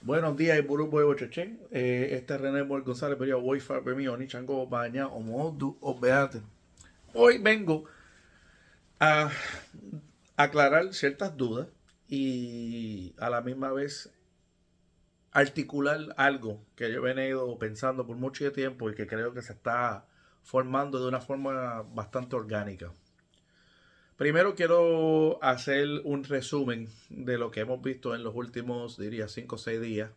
Buenos días, Iburu Boy Cheche. Este es René Mol González, pero yo voy a mí, Oni Chango, Baña, o Modu, o Beate. Hoy vengo a aclarar ciertas dudas y a la misma vez articular algo que yo he venido pensando por mucho tiempo y que creo que se está formando de una forma bastante orgánica. Primero quiero hacer un resumen de lo que hemos visto en los últimos, diría, 5 o 6 días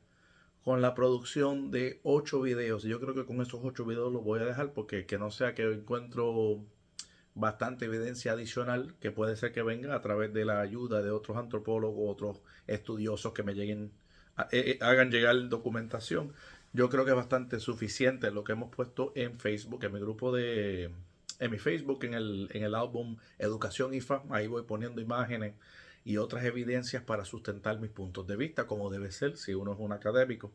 con la producción de 8 videos. Yo creo que con esos 8 videos los voy a dejar porque que no sea que encuentro bastante evidencia adicional que puede ser que venga a través de la ayuda de otros antropólogos, otros estudiosos que me lleguen, hagan llegar documentación. Yo creo que es bastante suficiente lo que hemos puesto en Facebook, en mi grupo de, en mi Facebook, en el álbum Educación IFA. Ahí voy poniendo imágenes y otras evidencias para sustentar mis puntos de vista, como debe ser si uno es un académico.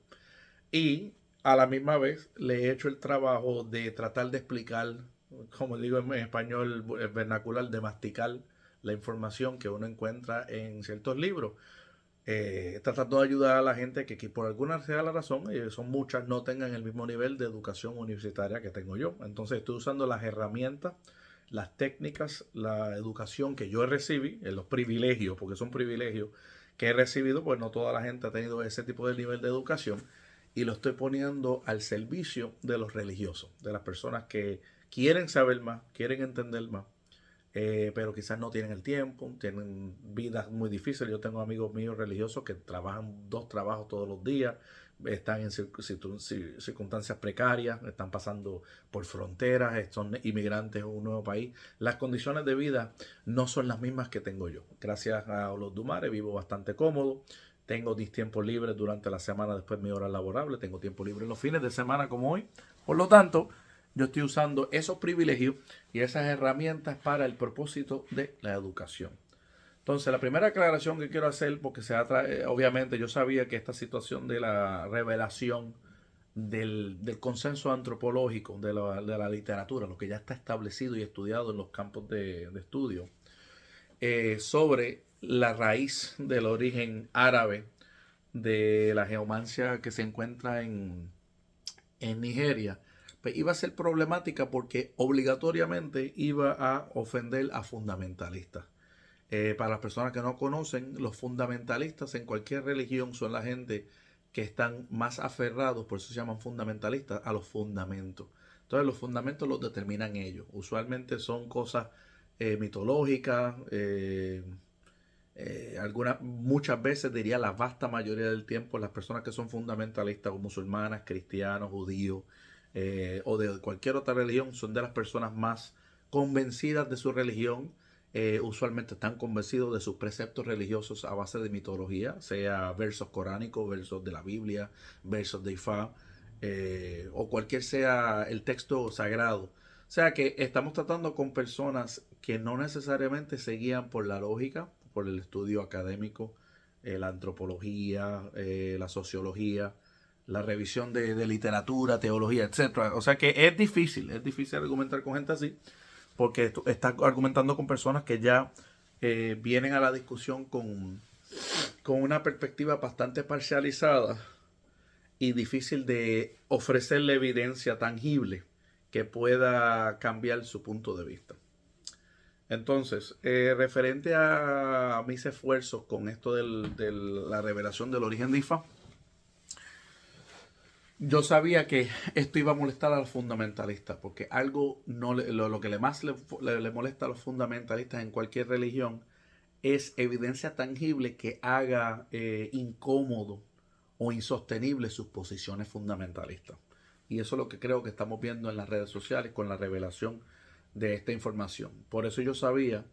Y a la misma vez le he hecho el trabajo de tratar de explicar, como digo en español vernacular, de masticar la información que uno encuentra en ciertos libros. Tratando de ayudar a la gente que por alguna sea la razón, son muchas, no tengan el mismo nivel de educación universitaria que tengo yo. Entonces estoy usando las herramientas, las técnicas, la educación que yo recibí, los privilegios, porque son privilegios que he recibido, pues no toda la gente ha tenido ese tipo de nivel de educación, y lo estoy poniendo al servicio de los religiosos, de las personas que quieren saber más, quieren entender más, pero quizás no tienen el tiempo, tienen vidas muy difíciles. Yo tengo amigos míos religiosos que trabajan 2 trabajos todos los días, están en circunstancias precarias, están pasando por fronteras, son inmigrantes en un nuevo país. Las condiciones de vida no son las mismas que tengo yo. Gracias a los Dumares vivo bastante cómodo. Tengo mis tiempos libres durante la semana después de mi hora laborable. Tengo tiempo libre los fines de semana como hoy. Por lo tanto, yo estoy usando esos privilegios y esas herramientas para el propósito de la educación. Entonces, la primera aclaración que quiero hacer, porque obviamente yo sabía que esta situación de la revelación del consenso antropológico de la literatura, lo que ya está establecido y estudiado en los campos de estudio, sobre la raíz del origen árabe de la geomancia que se encuentra en Nigeria, pues iba a ser problemática porque obligatoriamente iba a ofender a fundamentalistas. Para las personas que no conocen, los fundamentalistas en cualquier religión son la gente que están más aferrados, por eso se llaman fundamentalistas, a los fundamentos. Entonces los fundamentos los determinan ellos. Usualmente son cosas mitológicas, muchas veces, diría la vasta mayoría del tiempo, las personas que son fundamentalistas o musulmanas, cristianos, judíos, o de cualquier otra religión, son de las personas más convencidas de su religión. Usualmente están convencidos de sus preceptos religiosos a base de mitología, sea versos coránicos, versos de la Biblia, versos de Ifá, o cualquier sea el texto sagrado. O sea que estamos tratando con personas que no necesariamente se guían por la lógica, por el estudio académico, la antropología, la sociología, la revisión de literatura, teología, etcétera. O sea que es difícil argumentar con gente así, porque está argumentando con personas que ya vienen a la discusión con una perspectiva bastante parcializada y difícil de ofrecerle evidencia tangible que pueda cambiar su punto de vista. Entonces, referente a mis esfuerzos con esto de la revelación del origen de IFA, yo sabía que esto iba a molestar a los fundamentalistas, porque algo no lo que más le molesta a los fundamentalistas en cualquier religión es evidencia tangible que haga incómodo o insostenible sus posiciones fundamentalistas. Y eso es lo que creo que estamos viendo en las redes sociales con la revelación de esta información. Por eso yo sabía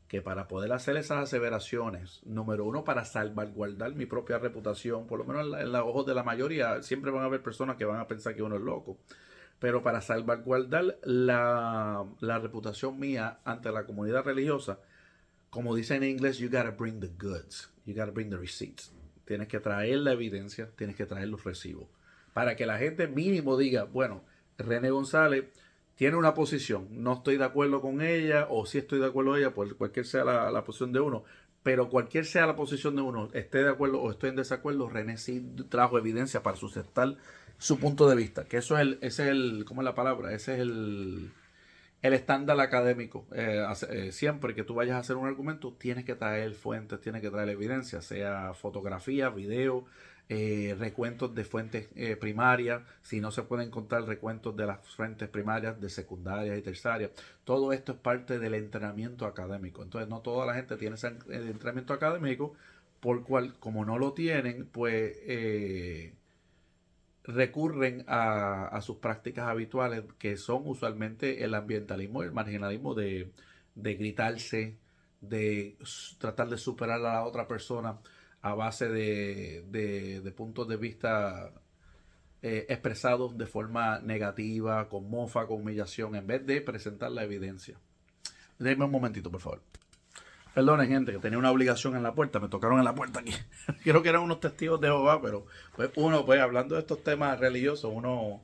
que para poder hacer esas aseveraciones, número uno, para salvaguardar mi propia reputación, por lo menos en los ojos de la mayoría, siempre van a haber personas que van a pensar que uno es loco, pero para salvaguardar la reputación mía ante la comunidad religiosa, como dice en inglés, you gotta bring the goods, you gotta bring the receipts. Tienes que traer la evidencia, tienes que traer los recibos. Para que la gente mínimo diga, bueno, René González tiene una posición, no estoy de acuerdo con ella, o sí estoy de acuerdo con ella, por cualquier sea la posición de uno, Pero cualquier sea la posición de uno, esté de acuerdo o esté en desacuerdo, René sí trajo evidencia para sustentar su punto de vista. Que eso es ¿cómo es la palabra? Ese es el estándar académico. Siempre que tú vayas a hacer un argumento, tienes que traer fuentes, tienes que traer evidencia, sea fotografía, video, recuentos de fuentes primarias. Si no se pueden encontrar recuentos de las fuentes primarias, de secundarias y terciarias. Todo esto es parte del entrenamiento académico. Entonces, no toda la gente tiene ese entrenamiento académico, por cual, como no lo tienen, pues recurren a sus prácticas habituales, que son usualmente el ambientalismo y el marginalismo de gritarse, de tratar de superar a la otra persona a base de puntos de vista expresados de forma negativa, con mofa, con humillación, en vez de presentar la evidencia. Denme un momentito, por favor. Perdonen, gente, que tenía una obligación en la puerta, me tocaron en la puerta aquí. Creo que eran unos testigos de Jehová, pero pues uno, pues hablando de estos temas religiosos, uno,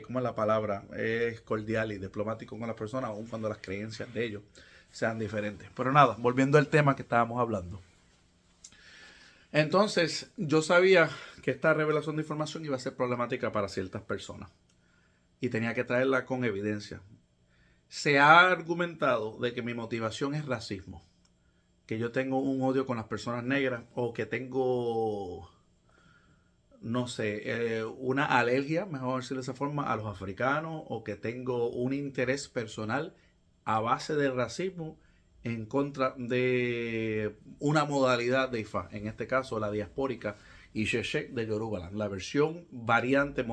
¿cómo es la palabra? Es cordial y diplomático con las personas, aun cuando las creencias de ellos sean diferentes. Pero nada, volviendo al tema que estábamos hablando. Entonces, yo sabía que esta revelación de información iba a ser problemática para ciertas personas y tenía que traerla con evidencia. Se ha argumentado de que mi motivación es racismo, que yo tengo un odio con las personas negras o que tengo, no sé, una alergia, mejor decirlo de esa forma, a los africanos, o que tengo un interés personal a base de racismo en contra de una modalidad de IFA, en este caso la diaspórica y Sheshek de Yorubaland, la versión variante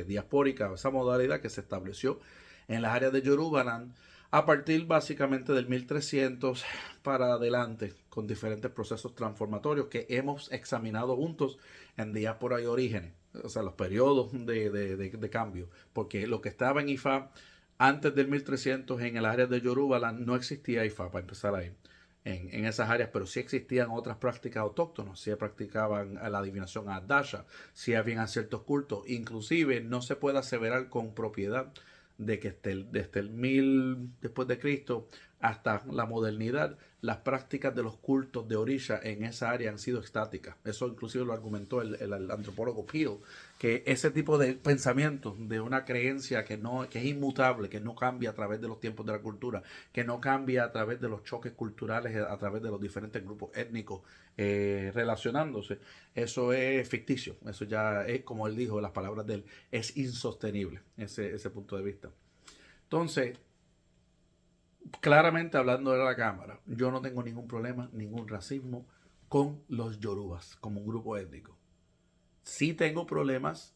diaspórica, esa modalidad que se estableció en las áreas de Yorubaland a partir básicamente del 1300 para adelante, con diferentes procesos transformatorios que hemos examinado juntos en Diáspora y Orígenes, o sea, los periodos de cambio, porque lo que estaba en IFA antes del 1300 en el área de Yorubaland no existía IFA, para empezar ahí. En esas áreas, pero sí existían otras prácticas autóctonas, sí practicaban la adivinación a Dasha, sí habían ciertos cultos, inclusive no se puede aseverar con propiedad de que desde el 1000 después de Cristo hasta la modernidad, las prácticas de los cultos de Orisha en esa área han sido estáticas. Eso inclusive lo argumentó el antropólogo Peel, que ese tipo de pensamiento, de una creencia que es inmutable, que no cambia a través de los tiempos de la cultura, que no cambia a través de los choques culturales, a través de los diferentes grupos étnicos relacionándose, eso es ficticio. Eso ya es, como él dijo, las palabras de él, es insostenible ese punto de vista. Entonces, claramente hablando de la cámara, yo no tengo ningún problema, ningún racismo con los yorubas como un grupo étnico. Sí tengo problemas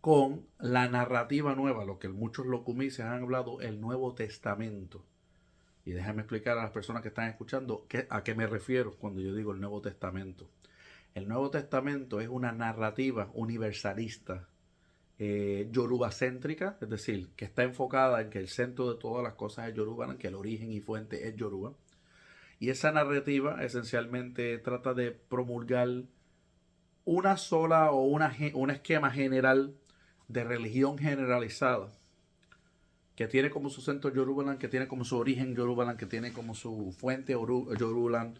con la narrativa nueva, lo que muchos locumices han hablado, el Nuevo Testamento. Y déjame explicar a las personas que están escuchando a qué me refiero cuando yo digo el Nuevo Testamento. El Nuevo Testamento es una narrativa universalista, yorubacéntrica, es decir, que está enfocada en que el centro de todas las cosas es Yoruba, que el origen y fuente es Yoruba. Y esa narrativa esencialmente trata de promulgar una sola o un esquema general de religión generalizada que tiene como su centro Yorubaland, que tiene como su origen Yorubaland, que tiene como su fuente Yorubaland,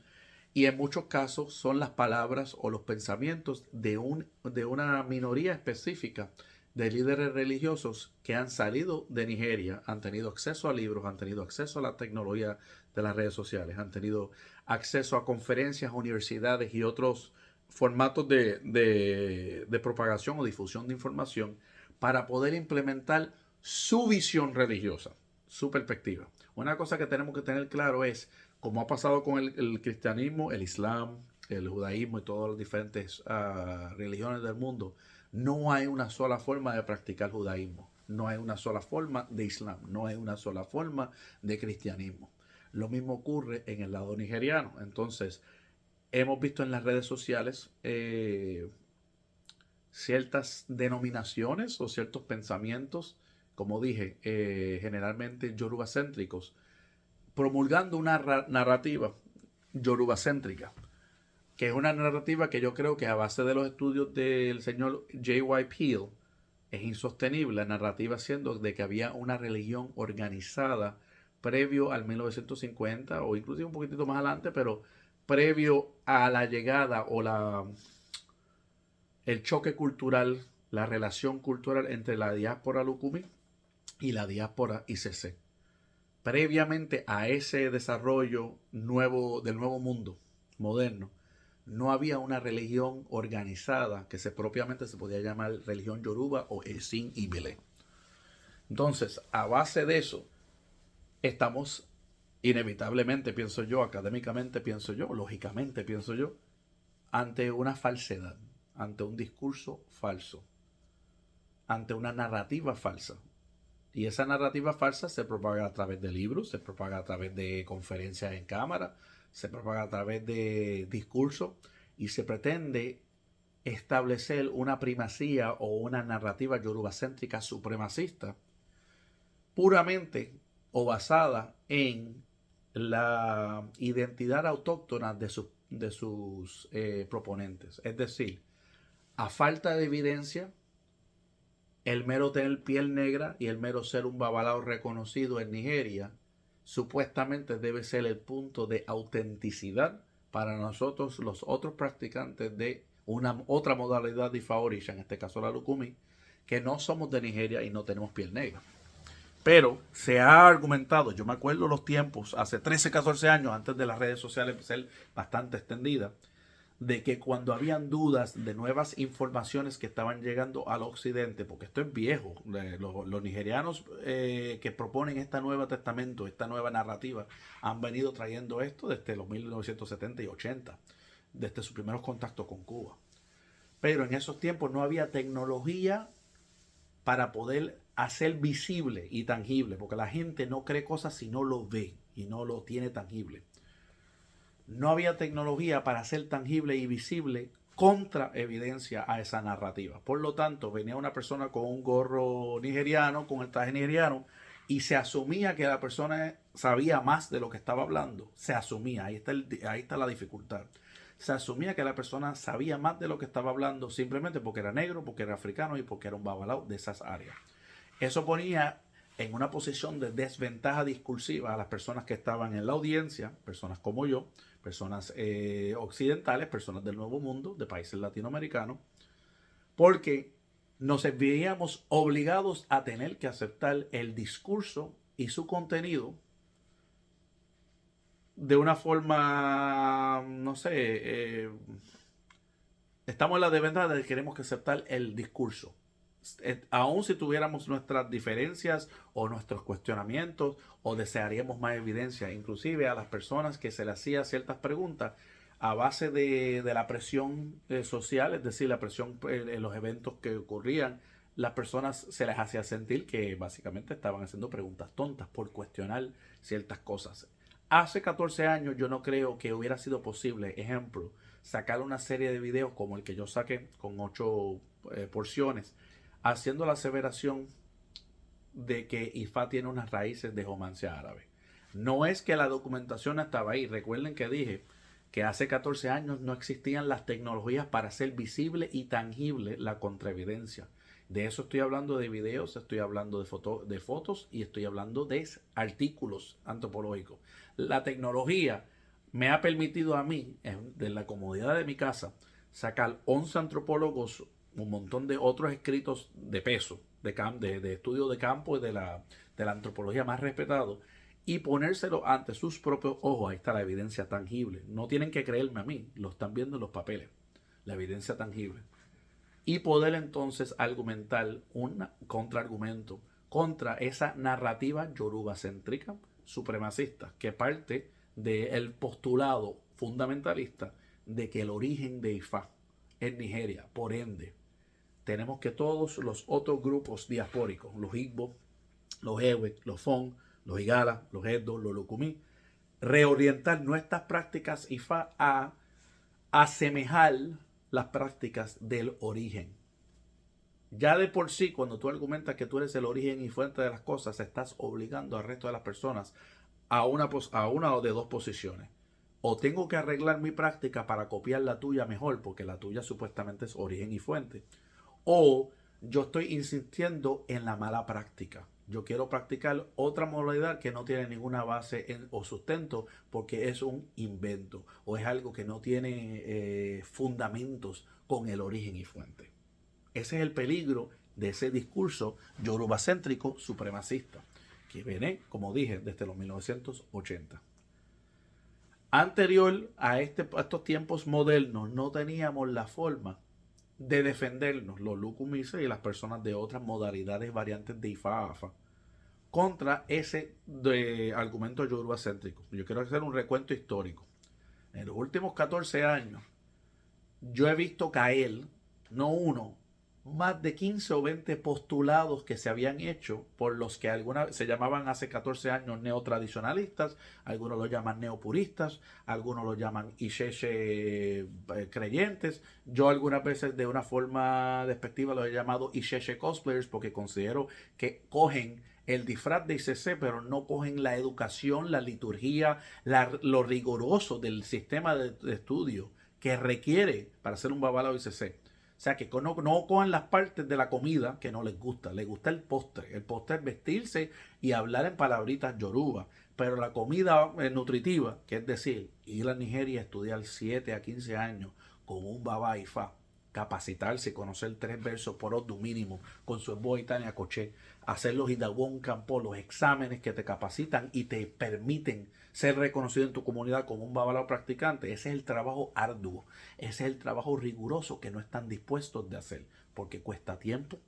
y en muchos casos son las palabras o los pensamientos de una minoría específica de líderes religiosos que han salido de Nigeria, han tenido acceso a libros, han tenido acceso a la tecnología de las redes sociales, han tenido acceso a conferencias, universidades y otros formatos de propagación o difusión de información para poder implementar su visión religiosa, su perspectiva. Una cosa que tenemos que tener claro es, como ha pasado con el cristianismo, el islam, el judaísmo y todas las diferentes religiones del mundo, no hay una sola forma de practicar judaísmo, no hay una sola forma de islam, no hay una sola forma de cristianismo. Lo mismo ocurre en el lado nigeriano. Entonces, hemos visto en las redes sociales ciertas denominaciones o ciertos pensamientos, como dije, generalmente yorubacéntricos, promulgando una narrativa yorubacéntrica, que es una narrativa que yo creo que a base de los estudios del señor J.Y. Peel es insostenible, la narrativa siendo de que había una religión organizada previo al 1950 o inclusive un poquitito más adelante, pero previo a la llegada o el choque cultural, la relación cultural entre la diáspora lucumí y la diáspora ICC. Previamente a ese desarrollo del nuevo mundo moderno, no había una religión organizada que propiamente se podía llamar religión yoruba o Esin y Belé. Entonces, a base de eso, estamos inevitablemente, pienso yo, académicamente pienso yo, lógicamente pienso yo, ante una falsedad, ante un discurso falso, ante una narrativa falsa. Y esa narrativa falsa se propaga a través de libros, se propaga a través de conferencias en cámara, se propaga a través de discursos y se pretende establecer una primacía o una narrativa yorubacéntrica supremacista puramente o basada en la identidad autóctona de sus proponentes. Es decir, a falta de evidencia, el mero tener piel negra y el mero ser un babalao reconocido en Nigeria, supuestamente debe ser el punto de autenticidad para nosotros los otros practicantes de una otra modalidad de Ifa Orisha, en este caso la Lukumi, que no somos de Nigeria y no tenemos piel negra. Pero se ha argumentado, yo me acuerdo los tiempos, hace 13, 14 años, antes de las redes sociales ser bastante extendidas, de que cuando habían dudas de nuevas informaciones que estaban llegando al occidente, porque esto es viejo, los nigerianos que proponen este nuevo testamento, esta nueva narrativa, han venido trayendo esto desde los 1970 y 80, desde sus primeros contactos con Cuba. Pero en esos tiempos no había tecnología para poder hacer visible y tangible, porque la gente no cree cosas si no lo ve y no lo tiene tangible. No había tecnología para hacer tangible y visible contra evidencia a esa narrativa. Por lo tanto, venía una persona con un gorro nigeriano, con el traje nigeriano, y se asumía que la persona sabía más de lo que estaba hablando. Se asumía, ahí está la dificultad. Se asumía que la persona sabía más de lo que estaba hablando simplemente porque era negro, porque era africano y porque era un babalao de esas áreas. Eso ponía en una posición de desventaja discursiva a las personas que estaban en la audiencia, personas como yo, personas occidentales, personas del Nuevo Mundo, de países latinoamericanos, porque nos veíamos obligados a tener que aceptar el discurso y su contenido de una forma, no sé, estamos en la desventaja de que queremos que aceptar el discurso. Aun si tuviéramos nuestras diferencias o nuestros cuestionamientos o desearíamos más evidencia, inclusive a las personas que se les hacía ciertas preguntas a base de la presión social, es decir, la presión en los eventos que ocurrían, las personas se les hacía sentir que básicamente estaban haciendo preguntas tontas por cuestionar ciertas cosas. Hace 14 años yo no creo que hubiera sido posible, ejemplo, sacar una serie de videos como el que yo saqué con 8 porciones, haciendo la aseveración de que Ifá tiene unas raíces de romancia árabe. No es que la documentación estaba ahí. Recuerden que dije que hace 14 años no existían las tecnologías para hacer visible y tangible la contraevidencia. De eso estoy hablando de videos, estoy hablando de fotos y estoy hablando de artículos antropológicos. La tecnología me ha permitido a mí, de la comodidad de mi casa, sacar 11 antropólogos, un montón de otros escritos de peso, de estudio de campo y de la antropología más respetado, y ponérselo ante sus propios ojos. Ahí está la evidencia tangible. No tienen que creerme a mí, lo están viendo en los papeles, la evidencia tangible. Y poder entonces argumentar un contraargumento contra esa narrativa yorubacéntrica supremacista que parte del postulado fundamentalista de que el origen de Ifá es Nigeria. Por ende, tenemos que todos los otros grupos diaspóricos, los Igbo, los Ewe, los Fon, los Igala, los Edo, los Lukumi, reorientar nuestras prácticas Ifá a asemejar las prácticas del origen. Ya de por sí, cuando tú argumentas que tú eres el origen y fuente de las cosas, estás obligando al resto de las personas a una o de dos posiciones. O tengo que arreglar mi práctica para copiar la tuya mejor, porque la tuya supuestamente es origen y fuente. O Yo estoy insistiendo en la mala práctica. Yo quiero practicar otra modalidad que no tiene ninguna base o sustento porque es un invento o es algo que no tiene fundamentos con el origen y fuente. Ese es el peligro de ese discurso yorubacéntrico supremacista que viene, como dije, desde los 1980. Anterior a estos tiempos modernos no teníamos la forma de defendernos, los lucumises y las personas de otras modalidades variantes de Ifa-Afa, contra ese argumento yorubacéntrico. Yo quiero hacer un recuento histórico. En los últimos 14 años, yo he visto caer, no uno, más de 15 o 20 postulados que se habían hecho por los que se llamaban hace 14 años neotradicionalistas, algunos lo llaman neopuristas, algunos lo llaman Isheshe creyentes. Yo algunas veces de una forma despectiva los he llamado Isheshe cosplayers porque considero que cogen el disfraz de ICC, pero no cogen la educación, la liturgia, lo riguroso del sistema de estudio que requiere para ser un babalao ICC. O sea, que no cojan las partes de la comida que no les gusta el postre. El postre es vestirse y hablar en palabritas yoruba. Pero la comida nutritiva, que es decir, ir a Nigeria a estudiar 7 a 15 años con un baba ifa, capacitarse, conocer 3 versos por Odu mínimo, con su esboa y Tania Coché, hacer los Hidagón Campo, los exámenes que te capacitan y te permiten ser reconocido en tu comunidad como un babalao practicante. Ese es el trabajo arduo, ese es el trabajo riguroso que no están dispuestos de hacer, porque cuesta tiempo,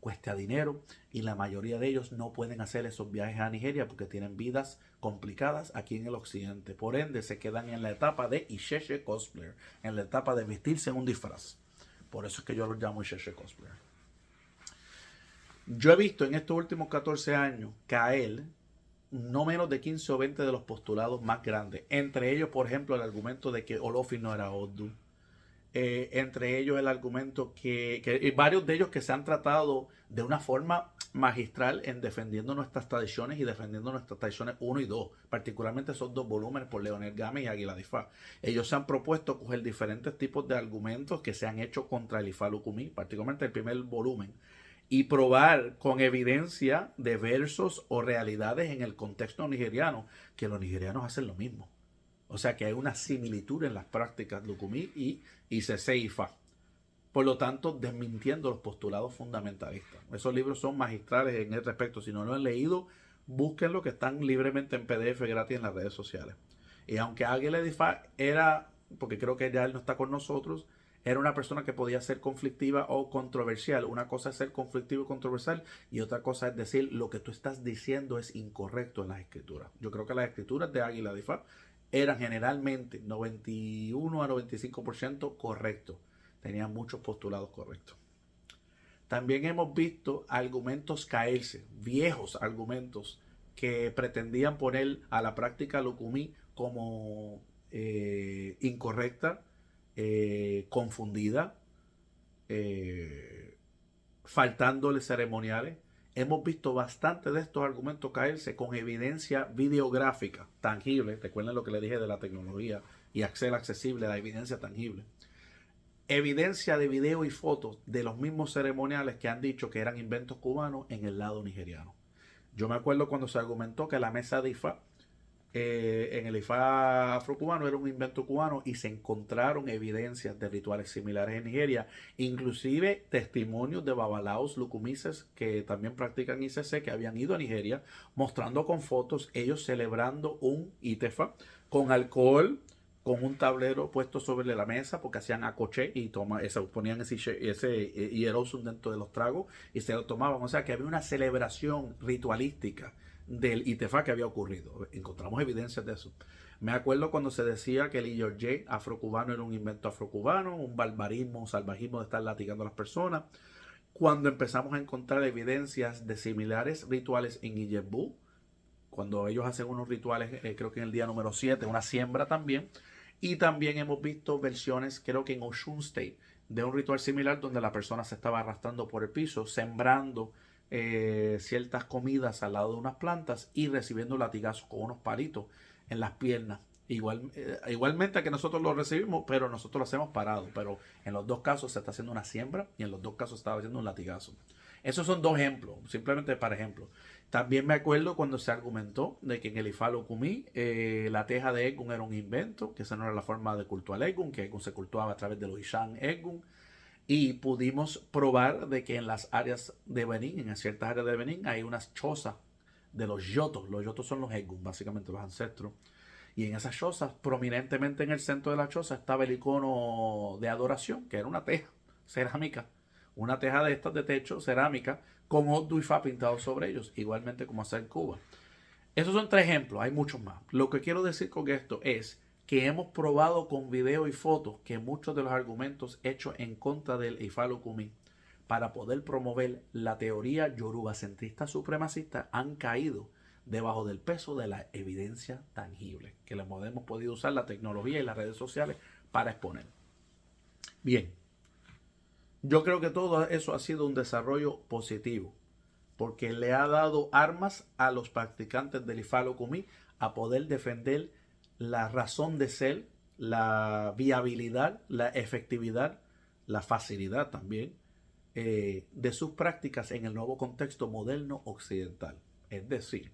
cuesta dinero y la mayoría de ellos no pueden hacer esos viajes a Nigeria porque tienen vidas complicadas aquí en el occidente. Por ende, se quedan en la etapa de Isheshe cosplayer, en la etapa de vestirse en un disfraz. Por eso es que yo los llamo Isheshe cosplayer. Yo he visto en estos últimos 14 años caer no menos de 15 o 20 de los postulados más grandes. Entre ellos, por ejemplo, el argumento de que Olofin no era Odu. Entre ellos el argumento y varios de ellos que se han tratado de una forma magistral en defendiendo nuestras tradiciones y defendiendo nuestras tradiciones 1 y 2, particularmente esos 2 volúmenes por Leonel Gámez y Águila de Ifá. Ellos se han propuesto coger diferentes tipos de argumentos que se han hecho contra el Ifá Lukumi, particularmente el primer volumen, y probar con evidencia de versos o realidades en el contexto nigeriano que los nigerianos hacen lo mismo. O sea que hay una similitud en las prácticas Lukumi y ICC IFA. Por lo tanto, desmintiendo los postulados fundamentalistas. Esos libros son magistrales en este respecto. Si no lo han leído, búsquenlo, que están libremente en PDF gratis en las redes sociales. Y aunque Águila de Ifá era, porque creo que ya él no está con nosotros, era una persona que podía ser conflictiva o controversial. Una cosa es ser conflictivo y controversial y otra cosa es decir lo que tú estás diciendo es incorrecto en las escrituras. Yo creo que las escrituras de Águila de Ifá eran generalmente 91 a 95% correctos. Tenían muchos postulados correctos. También hemos visto argumentos caerse, viejos argumentos que pretendían poner a la práctica Lukumi como incorrecta, confundida, faltándole ceremoniales. Hemos visto bastante de estos argumentos caerse con evidencia videográfica tangible. Recuerden lo que le dije de la tecnología y acceso accesible a la evidencia tangible. Evidencia de video y fotos de los mismos ceremoniales que han dicho que eran inventos cubanos en el lado nigeriano. Yo me acuerdo cuando se argumentó que la mesa de Ifá en el Ifá afrocubano era un invento cubano y se encontraron evidencias de rituales similares en Nigeria, inclusive testimonios de babalaos lucumises que también practican ICC que habían ido a Nigeria, mostrando con fotos ellos celebrando un Itefa con alcohol, con un tablero puesto sobre la mesa porque hacían acoche y ponían ese hierosum dentro de los tragos y se lo tomaban. O sea que había una celebración ritualística del Itefa que había ocurrido. Encontramos evidencias de eso. Me acuerdo cuando se decía que el Iyorjé afrocubano era un invento afrocubano, un barbarismo, un salvajismo de estar latigando a las personas. Cuando empezamos a encontrar evidencias de similares rituales en Iyebu, cuando ellos hacen unos rituales, creo que en el día número 7, una siembra también. Y también hemos visto versiones, creo que en Osun State, de un ritual similar donde la persona se estaba arrastrando por el piso, sembrando ciertas comidas al lado de unas plantas y recibiendo latigazos con unos palitos en las piernas. igualmente que nosotros lo recibimos, pero nosotros lo hacemos parado. Pero en los dos casos se está haciendo una siembra y en los dos casos se está haciendo un latigazo. Esos son dos ejemplos, simplemente para ejemplo. También me acuerdo cuando se argumentó de que en el Ifalo Kumí la teja de Egun era un invento, que esa no era la forma de cultuar Egun, que Egun se cultuaba a través de los Ishan Egun. Y pudimos probar de que en las áreas de Benín, en ciertas áreas de Benín, hay unas chozas de los yotos. Los yotos son los Egun, básicamente los ancestros. Y en esas chozas, prominentemente en el centro de la choza, estaba el icono de adoración, que era una teja cerámica. Una teja de estas de techo cerámica con Odu y Fa pintado sobre ellos, igualmente como hace en Cuba. Esos son tres ejemplos, hay muchos más. Lo que quiero decir con esto es que hemos probado con video y fotos que muchos de los argumentos hechos en contra del Ifalo Kumí para poder promover la teoría yoruba centrista supremacista han caído debajo del peso de la evidencia tangible que les hemos podido usar la tecnología y las redes sociales para exponer. Bien, yo creo que todo eso ha sido un desarrollo positivo porque le ha dado armas a los practicantes del Ifalo Kumí a poder defender la razón de ser, la viabilidad, la efectividad, la facilidad también de sus prácticas en el nuevo contexto moderno occidental. Es decir,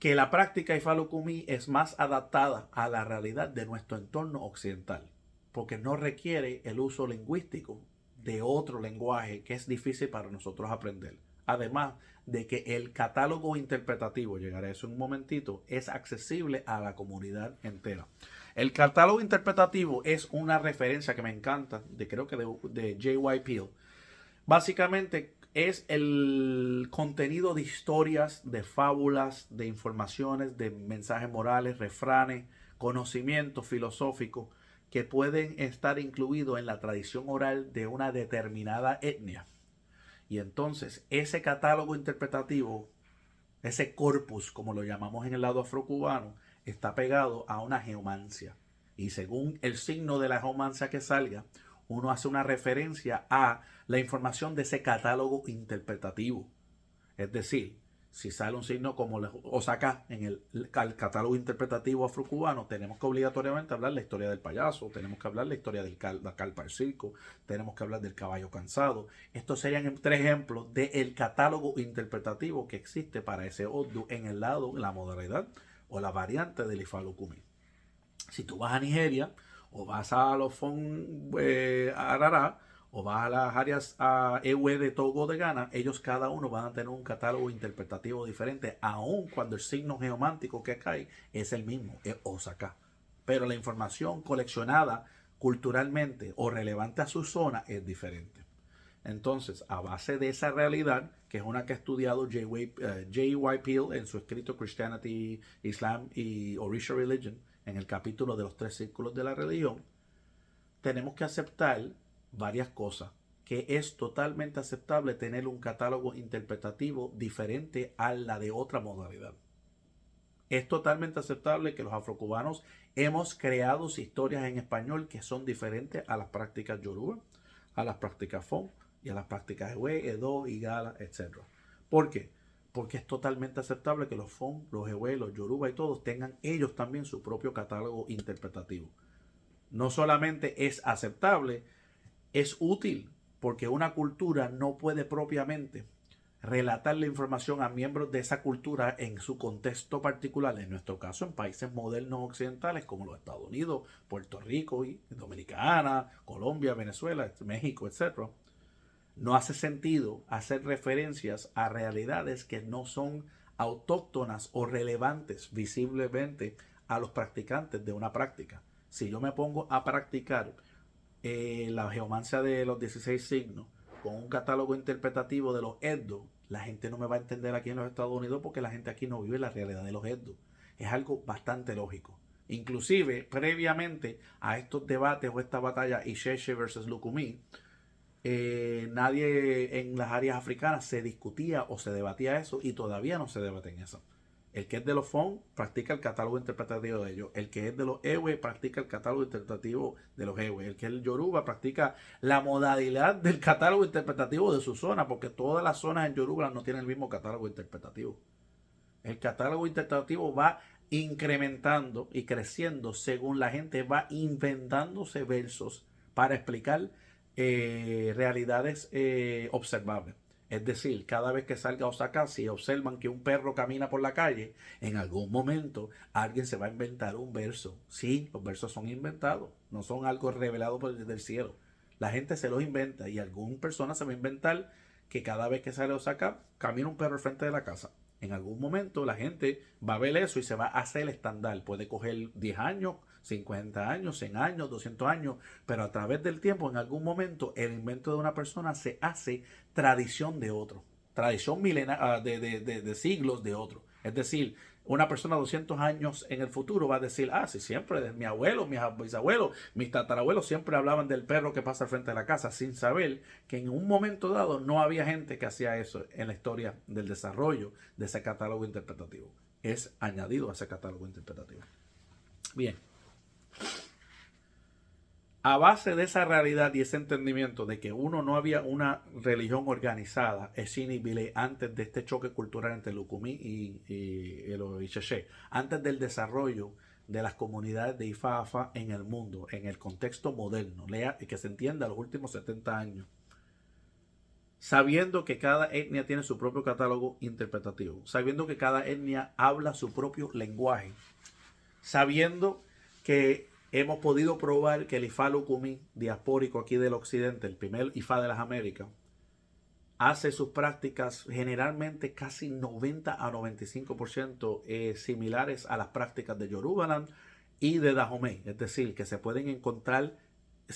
que la práctica Ifalo Kumí es más adaptada a la realidad de nuestro entorno occidental, porque no requiere el uso lingüístico de otro lenguaje que es difícil para nosotros aprender. Además de que el catálogo interpretativo, llegaré a eso en un momentito, es accesible a la comunidad entera. El catálogo interpretativo es una referencia que me encanta, creo que de J.Y. Peel. Básicamente es el contenido de historias, de fábulas, de informaciones, de mensajes morales, refranes, conocimientos filosóficos que pueden estar incluidos en la tradición oral de una determinada etnia. Y entonces ese catálogo interpretativo, ese corpus, como lo llamamos en el lado afrocubano, está pegado a una geomancia. Y según el signo de la geomancia que salga, uno hace una referencia a la información de ese catálogo interpretativo. Es decir, si sale un signo como Osaka en el catálogo interpretativo afrocubano, tenemos que obligatoriamente hablar la historia del payaso, tenemos que hablar la historia del la carpa del circo, tenemos que hablar del caballo cansado. Estos serían tres ejemplos del catálogo interpretativo que existe para ese Odu en el lado, la modalidad o la variante del Ifalo Kumí. Si tú vas a Nigeria o vas a los Fon Arara, o vas a las áreas EWE de Togo de Ghana, ellos cada uno van a tener un catálogo interpretativo diferente, aun cuando el signo geomántico que cae es el mismo, es Osaka. Pero la información coleccionada culturalmente o relevante a su zona es diferente. Entonces, a base de esa realidad, que es una que ha estudiado J.Y. Peel en su escrito Christianity, Islam y Orisha Religion, en el capítulo de los 3 círculos de la religión, tenemos que aceptar varias cosas, que es totalmente aceptable tener un catálogo interpretativo diferente a la de otra modalidad. Es totalmente aceptable que los afrocubanos hemos creado historias en español que son diferentes a las prácticas yoruba, a las prácticas fon y a las prácticas ewe, edo, igala, etc. ¿Por qué? Porque es totalmente aceptable que los fon, los ewe, los yoruba y todos tengan ellos también su propio catálogo interpretativo. No solamente es aceptable, es útil, porque una cultura no puede propiamente relatar la información a miembros de esa cultura en su contexto particular, en nuestro caso en países modernos occidentales como los Estados Unidos, Puerto Rico, Dominicana, Colombia, Venezuela, México, etc. No hace sentido hacer referencias a realidades que no son autóctonas o relevantes visiblemente a los practicantes de una práctica. Si yo me pongo a practicar la geomancia de los 16 signos con un catálogo interpretativo de los Edo, la gente no me va a entender aquí en los Estados Unidos porque la gente aquí no vive la realidad de los Edo. Es algo bastante lógico. Inclusive, previamente a estos debates o esta batalla Isheshe versus Lukumi, nadie en las áreas africanas se discutía o se debatía eso y todavía no se debate en eso. El que es de los Fon practica el catálogo interpretativo de ellos. El que es de los Ewe practica el catálogo interpretativo de los Ewe. El que es el Yoruba practica la modalidad del catálogo interpretativo de su zona, porque todas las zonas en Yoruba no tienen el mismo catálogo interpretativo. El catálogo interpretativo va incrementando y creciendo según la gente va inventándose versos para explicar realidades observables. Es decir, cada vez que salga Osaka, si observan que un perro camina por la calle, en algún momento alguien se va a inventar un verso. Sí, los versos son inventados, no son algo revelado del cielo. La gente se los inventa y alguna persona se va a inventar que cada vez que sale Osaka, camina un perro al frente de la casa. En algún momento la gente va a ver eso y se va a hacer estándar. Puede coger 10 años, 50 años, 100 años, 200 años, pero a través del tiempo, en algún momento, el invento de una persona se hace tradición de otro. Tradición milenaria de siglos de otro. Es decir, una persona 200 años en el futuro va a decir, sí, siempre, mi abuelo, mis bisabuelos, mis tatarabuelos siempre hablaban del perro que pasa al frente de la casa, sin saber que en un momento dado no había gente que hacía eso en la historia del desarrollo de ese catálogo interpretativo. Es añadido a ese catálogo interpretativo. Bien. A base de esa realidad y ese entendimiento de que uno no había una religión organizada, Eshinibile, antes de este choque cultural entre el Ukumi y el Isheshe, antes del desarrollo de las comunidades de Ifa-Afa en el mundo, en el contexto moderno, lea y que se entienda los últimos 70 años, sabiendo que cada etnia tiene su propio catálogo interpretativo, sabiendo que cada etnia habla su propio lenguaje, sabiendo que hemos podido probar que el Ifá Lukumi diaspórico aquí del occidente, el primer Ifá de las Américas, hace sus prácticas generalmente casi 90 a 95% similares a las prácticas de Yorubaland y de Dahomey. Es decir, que se pueden encontrar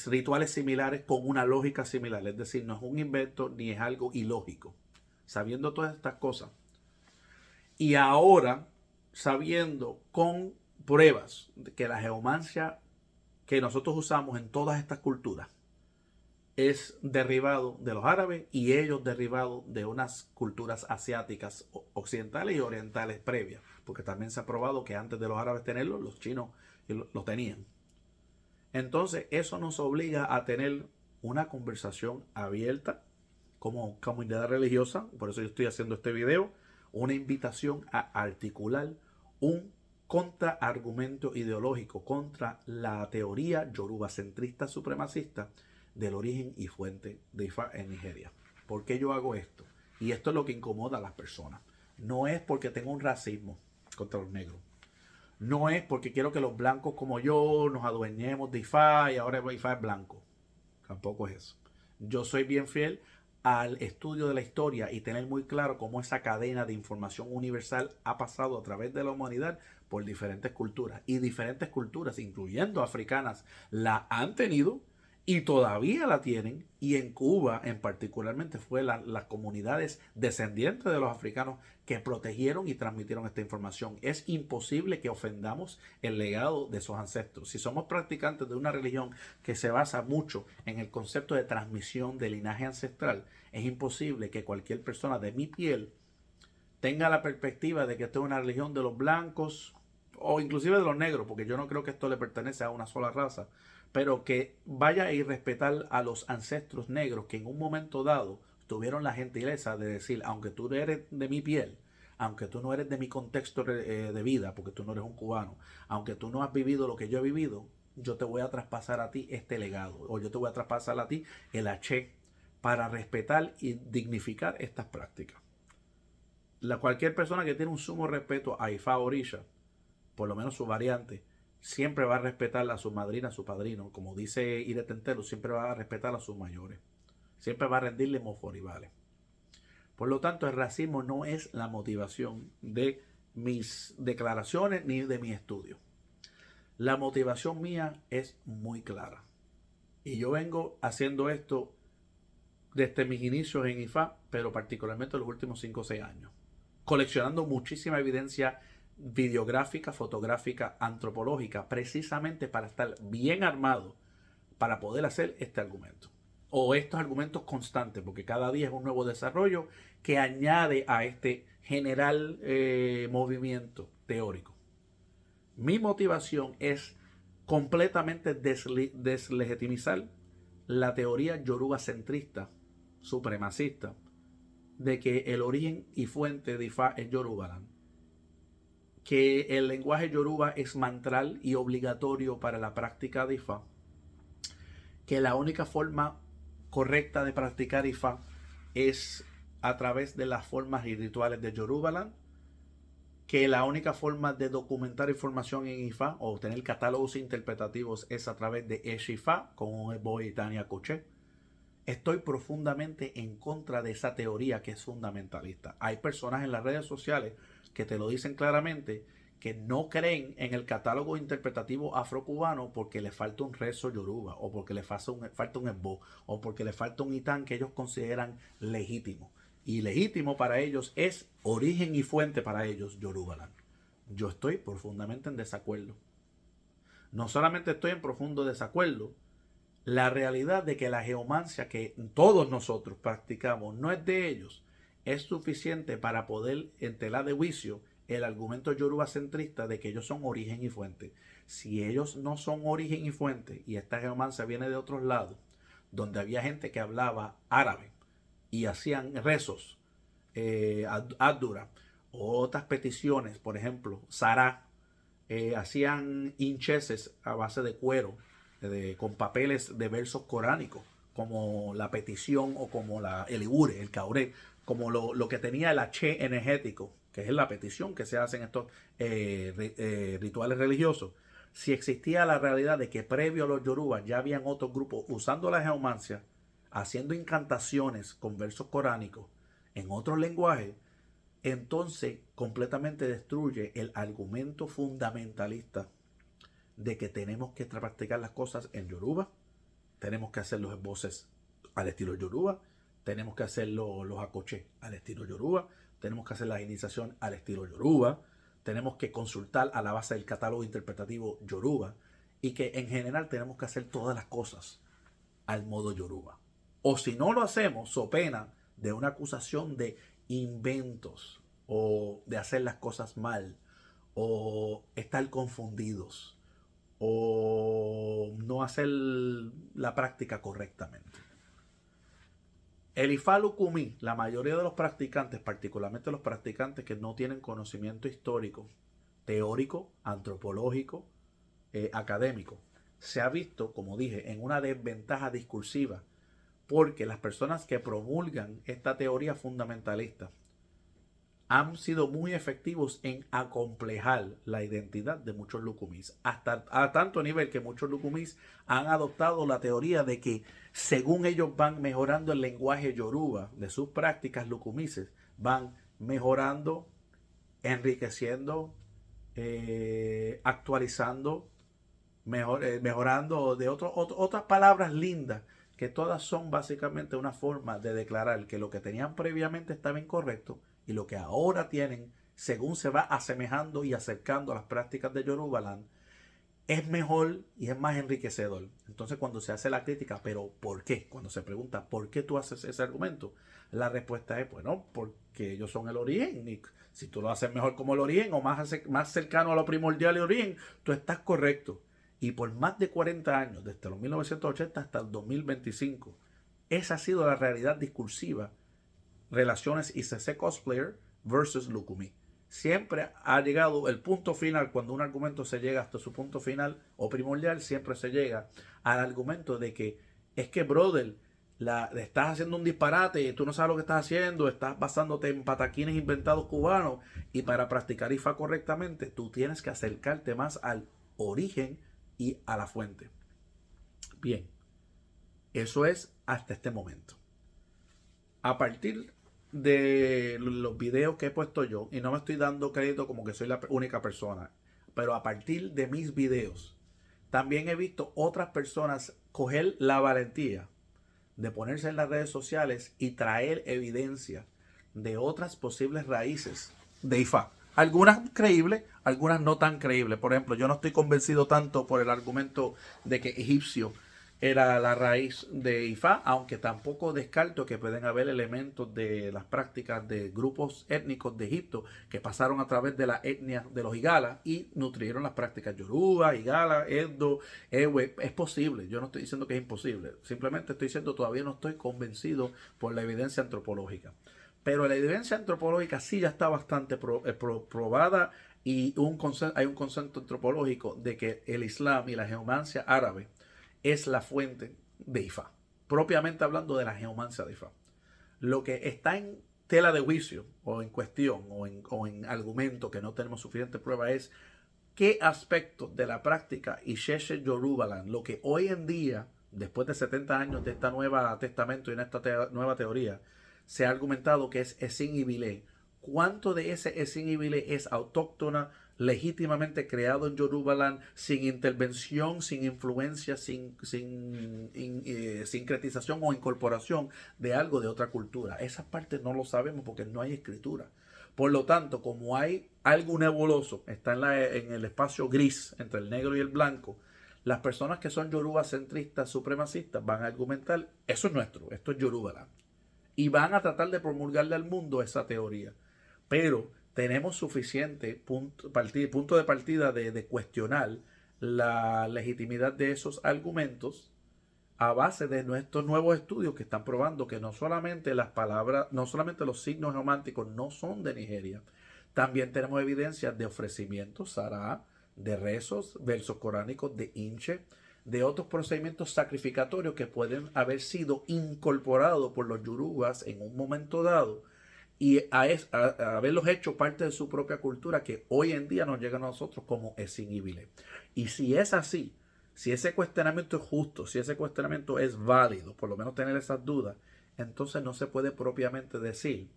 rituales similares con una lógica similar. Es decir, no es un invento ni es algo ilógico. Sabiendo todas estas cosas. Y ahora, sabiendo con pruebas de que la geomancia que nosotros usamos en todas estas culturas es derivado de los árabes y ellos derivados de unas culturas asiáticas occidentales y orientales previas, porque también se ha probado que antes de los árabes tenerlo, los chinos lo tenían. Entonces eso nos obliga a tener una conversación abierta como comunidad religiosa, por eso yo estoy haciendo este video, una invitación a articular un contraargumento ideológico contra la teoría yorubacentrista supremacista del origen y fuente de Ifa en Nigeria. ¿Por qué yo hago esto? Y esto es lo que incomoda a las personas. No es porque tengo un racismo contra los negros. No es porque quiero que los blancos como yo nos adueñemos de Ifa y ahora Ifa es blanco. Tampoco es eso. Yo soy bien fiel al estudio de la historia y tener muy claro cómo esa cadena de información universal ha pasado a través de la humanidad por diferentes culturas. Y diferentes culturas, incluyendo africanas, la han tenido y todavía la tienen. Y en Cuba en particularmente fue las comunidades descendientes de los africanos que protegieron y transmitieron esta información. Es imposible que ofendamos el legado de esos ancestros. Si somos practicantes de una religión que se basa mucho en el concepto de transmisión de linaje ancestral, es imposible que cualquier persona de mi piel tenga la perspectiva de que esto es una religión de los blancos o inclusive de los negros, porque yo no creo que esto le pertenece a una sola raza, pero que vaya a irrespetar a los ancestros negros que en un momento dado tuvieron la gentileza de decir, aunque tú no eres de mi piel, aunque tú no eres de mi contexto de vida, porque tú no eres un cubano, aunque tú no has vivido lo que yo he vivido, yo te voy a traspasar a ti este legado, o yo te voy a traspasar a ti el H para respetar y dignificar estas prácticas. Cualquier persona que tiene un sumo respeto a Ifa Orisha, por lo menos su variante, siempre va a respetar a su madrina, a su padrino. Como dice Irete Entero, siempre va a respetar a sus mayores. Siempre va a rendirle moforibales. Por lo tanto, el racismo no es la motivación de mis declaraciones ni de mi estudio. La motivación mía es muy clara. Y yo vengo haciendo esto desde mis inicios en IFA, pero particularmente los últimos 5 o 6 años. Coleccionando muchísima evidencia videográfica, fotográfica, antropológica, precisamente para estar bien armado para poder hacer este argumento. O estos argumentos constantes, porque cada día es un nuevo desarrollo que añade a este general movimiento teórico. Mi motivación es completamente deslegitimizar la teoría yorubacentrista, supremacista, de que el origen y fuente de Ifa es Yorubaland. que el lenguaje yoruba es mantral y obligatorio para la práctica de Ifá, que la única forma correcta de practicar Ifá es a través de las formas y rituales de Yorubaland, que la única forma de documentar información en Ifá o obtener catálogos interpretativos es a través de Eshifá con un Ebo y Tania Coché. Estoy profundamente en contra de esa teoría que es fundamentalista. Hay personas en las redes sociales que te lo dicen claramente, que no creen en el catálogo interpretativo afrocubano porque le falta un rezo yoruba, o porque le falta un esbo, o porque le falta un itán que ellos consideran legítimo. Y legítimo para ellos es origen y fuente para ellos, Yorubaland. Yo estoy profundamente en desacuerdo. No solamente estoy en profundo desacuerdo, la realidad de que la geomancia que todos nosotros practicamos no es de ellos, es suficiente para poder en tela de juicio el argumento yoruba centrista de que ellos son origen y fuente. Si ellos no son origen y fuente y esta geomancia viene de otros lados, donde había gente que hablaba árabe y hacían rezos, Adura, o otras peticiones, por ejemplo, Sará, hacían hincheses a base de cuero, con papeles de versos coránicos, como la petición o como el igure, el cauré, como lo que tenía el H energético, que es la petición que se hace en estos rituales religiosos. Si existía la realidad de que previo a los yorubas ya habían otros grupos usando la geomancia, haciendo incantaciones con versos coránicos en otros lenguajes, entonces completamente destruye el argumento fundamentalista de que tenemos que practicar las cosas en yoruba, tenemos que hacer los voces al estilo yoruba, tenemos que hacer los acoché al estilo yoruba, tenemos que hacer la iniciación al estilo yoruba, tenemos que consultar a la base del catálogo interpretativo yoruba, y que en general tenemos que hacer todas las cosas al modo yoruba. O si no lo hacemos, so pena de una acusación de inventos o de hacer las cosas mal o estar confundidos o no hacer la práctica correctamente. El Ifá Lukumi, la mayoría de los practicantes, particularmente los practicantes que no tienen conocimiento histórico, teórico, antropológico, académico, se ha visto, como dije, en una desventaja discursiva, porque las personas que promulgan esta teoría fundamentalista han sido muy efectivos en acomplejar la identidad de muchos lukumis, hasta a tanto nivel que muchos lukumis han adoptado la teoría de que según ellos van mejorando el lenguaje yoruba de sus prácticas lukumises, van mejorando, enriqueciendo, actualizando, mejorando de otras palabras lindas, que todas son básicamente una forma de declarar que lo que tenían previamente estaba incorrecto y lo que ahora tienen, según se va asemejando y acercando a las prácticas de Yorubaland, es mejor y es más enriquecedor. Entonces cuando se hace la crítica, ¿pero por qué? Cuando se pregunta, ¿por qué tú haces ese argumento? La respuesta es, bueno, porque ellos son el origen. Y si tú lo haces mejor como el origen o más cercano a lo primordial y origen, tú estás correcto. Y por más de 40 años, desde los 1980 hasta el 2025, esa ha sido la realidad discursiva. Relaciones ICC Cosplayer versus Lukumi. Siempre ha llegado el punto final, cuando un argumento se llega hasta su punto final o primordial, siempre se llega al argumento de que es que, brother, estás haciendo un disparate y tú no sabes lo que estás haciendo, estás basándote en pataquines inventados cubanos, y para practicar IFA correctamente tú tienes que acercarte más al origen y a la fuente. Bien, eso es hasta este momento. A partir de los videos que he puesto yo, y no me estoy dando crédito como que soy la única persona, pero a partir de mis videos, también he visto otras personas coger la valentía de ponerse en las redes sociales y traer evidencia de otras posibles raíces de Ifá. Algunas creíbles, algunas no tan creíbles. Por ejemplo, yo no estoy convencido tanto por el argumento de que egipcio era la raíz de Ifá, aunque tampoco descarto que pueden haber elementos de las prácticas de grupos étnicos de Egipto que pasaron a través de la etnia de los Igala y nutrieron las prácticas Yoruba, Igala, Edo, Ewe. Es posible, yo no estoy diciendo que es imposible, simplemente estoy diciendo todavía no estoy convencido por la evidencia antropológica. Pero la evidencia antropológica sí ya está bastante probada Y hay un concepto antropológico de que el Islam y la geomancia árabe es la fuente de Ifá, propiamente hablando de la geomancia de Ifá. Lo que está en tela de juicio o en cuestión o en argumento que no tenemos suficiente prueba es qué aspectos de la práctica Isheshe Yorubaland, lo que hoy en día, después de 70 años de esta nueva testamento y en esta nueva teoría, se ha argumentado que es Esin y Bilé. ¿Cuánto de ese Esin y Bilé es autóctona, legítimamente creado en Yorubaland, sin intervención, sin influencia, sin sincretización o incorporación de algo de otra cultura? Esa parte no lo sabemos porque no hay escritura. Por lo tanto, como hay algo nebuloso, está en el espacio gris entre el negro y el blanco, las personas que son yoruba centristas, supremacistas, van a argumentar, eso es nuestro, esto es Yorubaland. Y van a tratar de promulgarle al mundo esa teoría. Pero tenemos suficiente punto de partida de cuestionar la legitimidad de esos argumentos a base de nuestros nuevos estudios que están probando que no solamente las palabras, no solamente los signos geománticos no son de Nigeria, también tenemos evidencias de ofrecimientos, sará, de rezos, versos coránicos, de hinche, de otros procedimientos sacrificatorios que pueden haber sido incorporados por los yorubas en un momento dado y haberlos hecho parte de su propia cultura que hoy en día nos llega a nosotros como extinguible. Y si es así, si ese cuestionamiento es justo, si ese cuestionamiento es válido, por lo menos tener esas dudas, entonces no se puede propiamente decir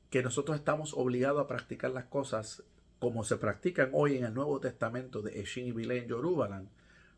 que nosotros estamos obligados a practicar las cosas como se practican hoy en el Nuevo Testamento de Eshin y Bilé en Yorubaland,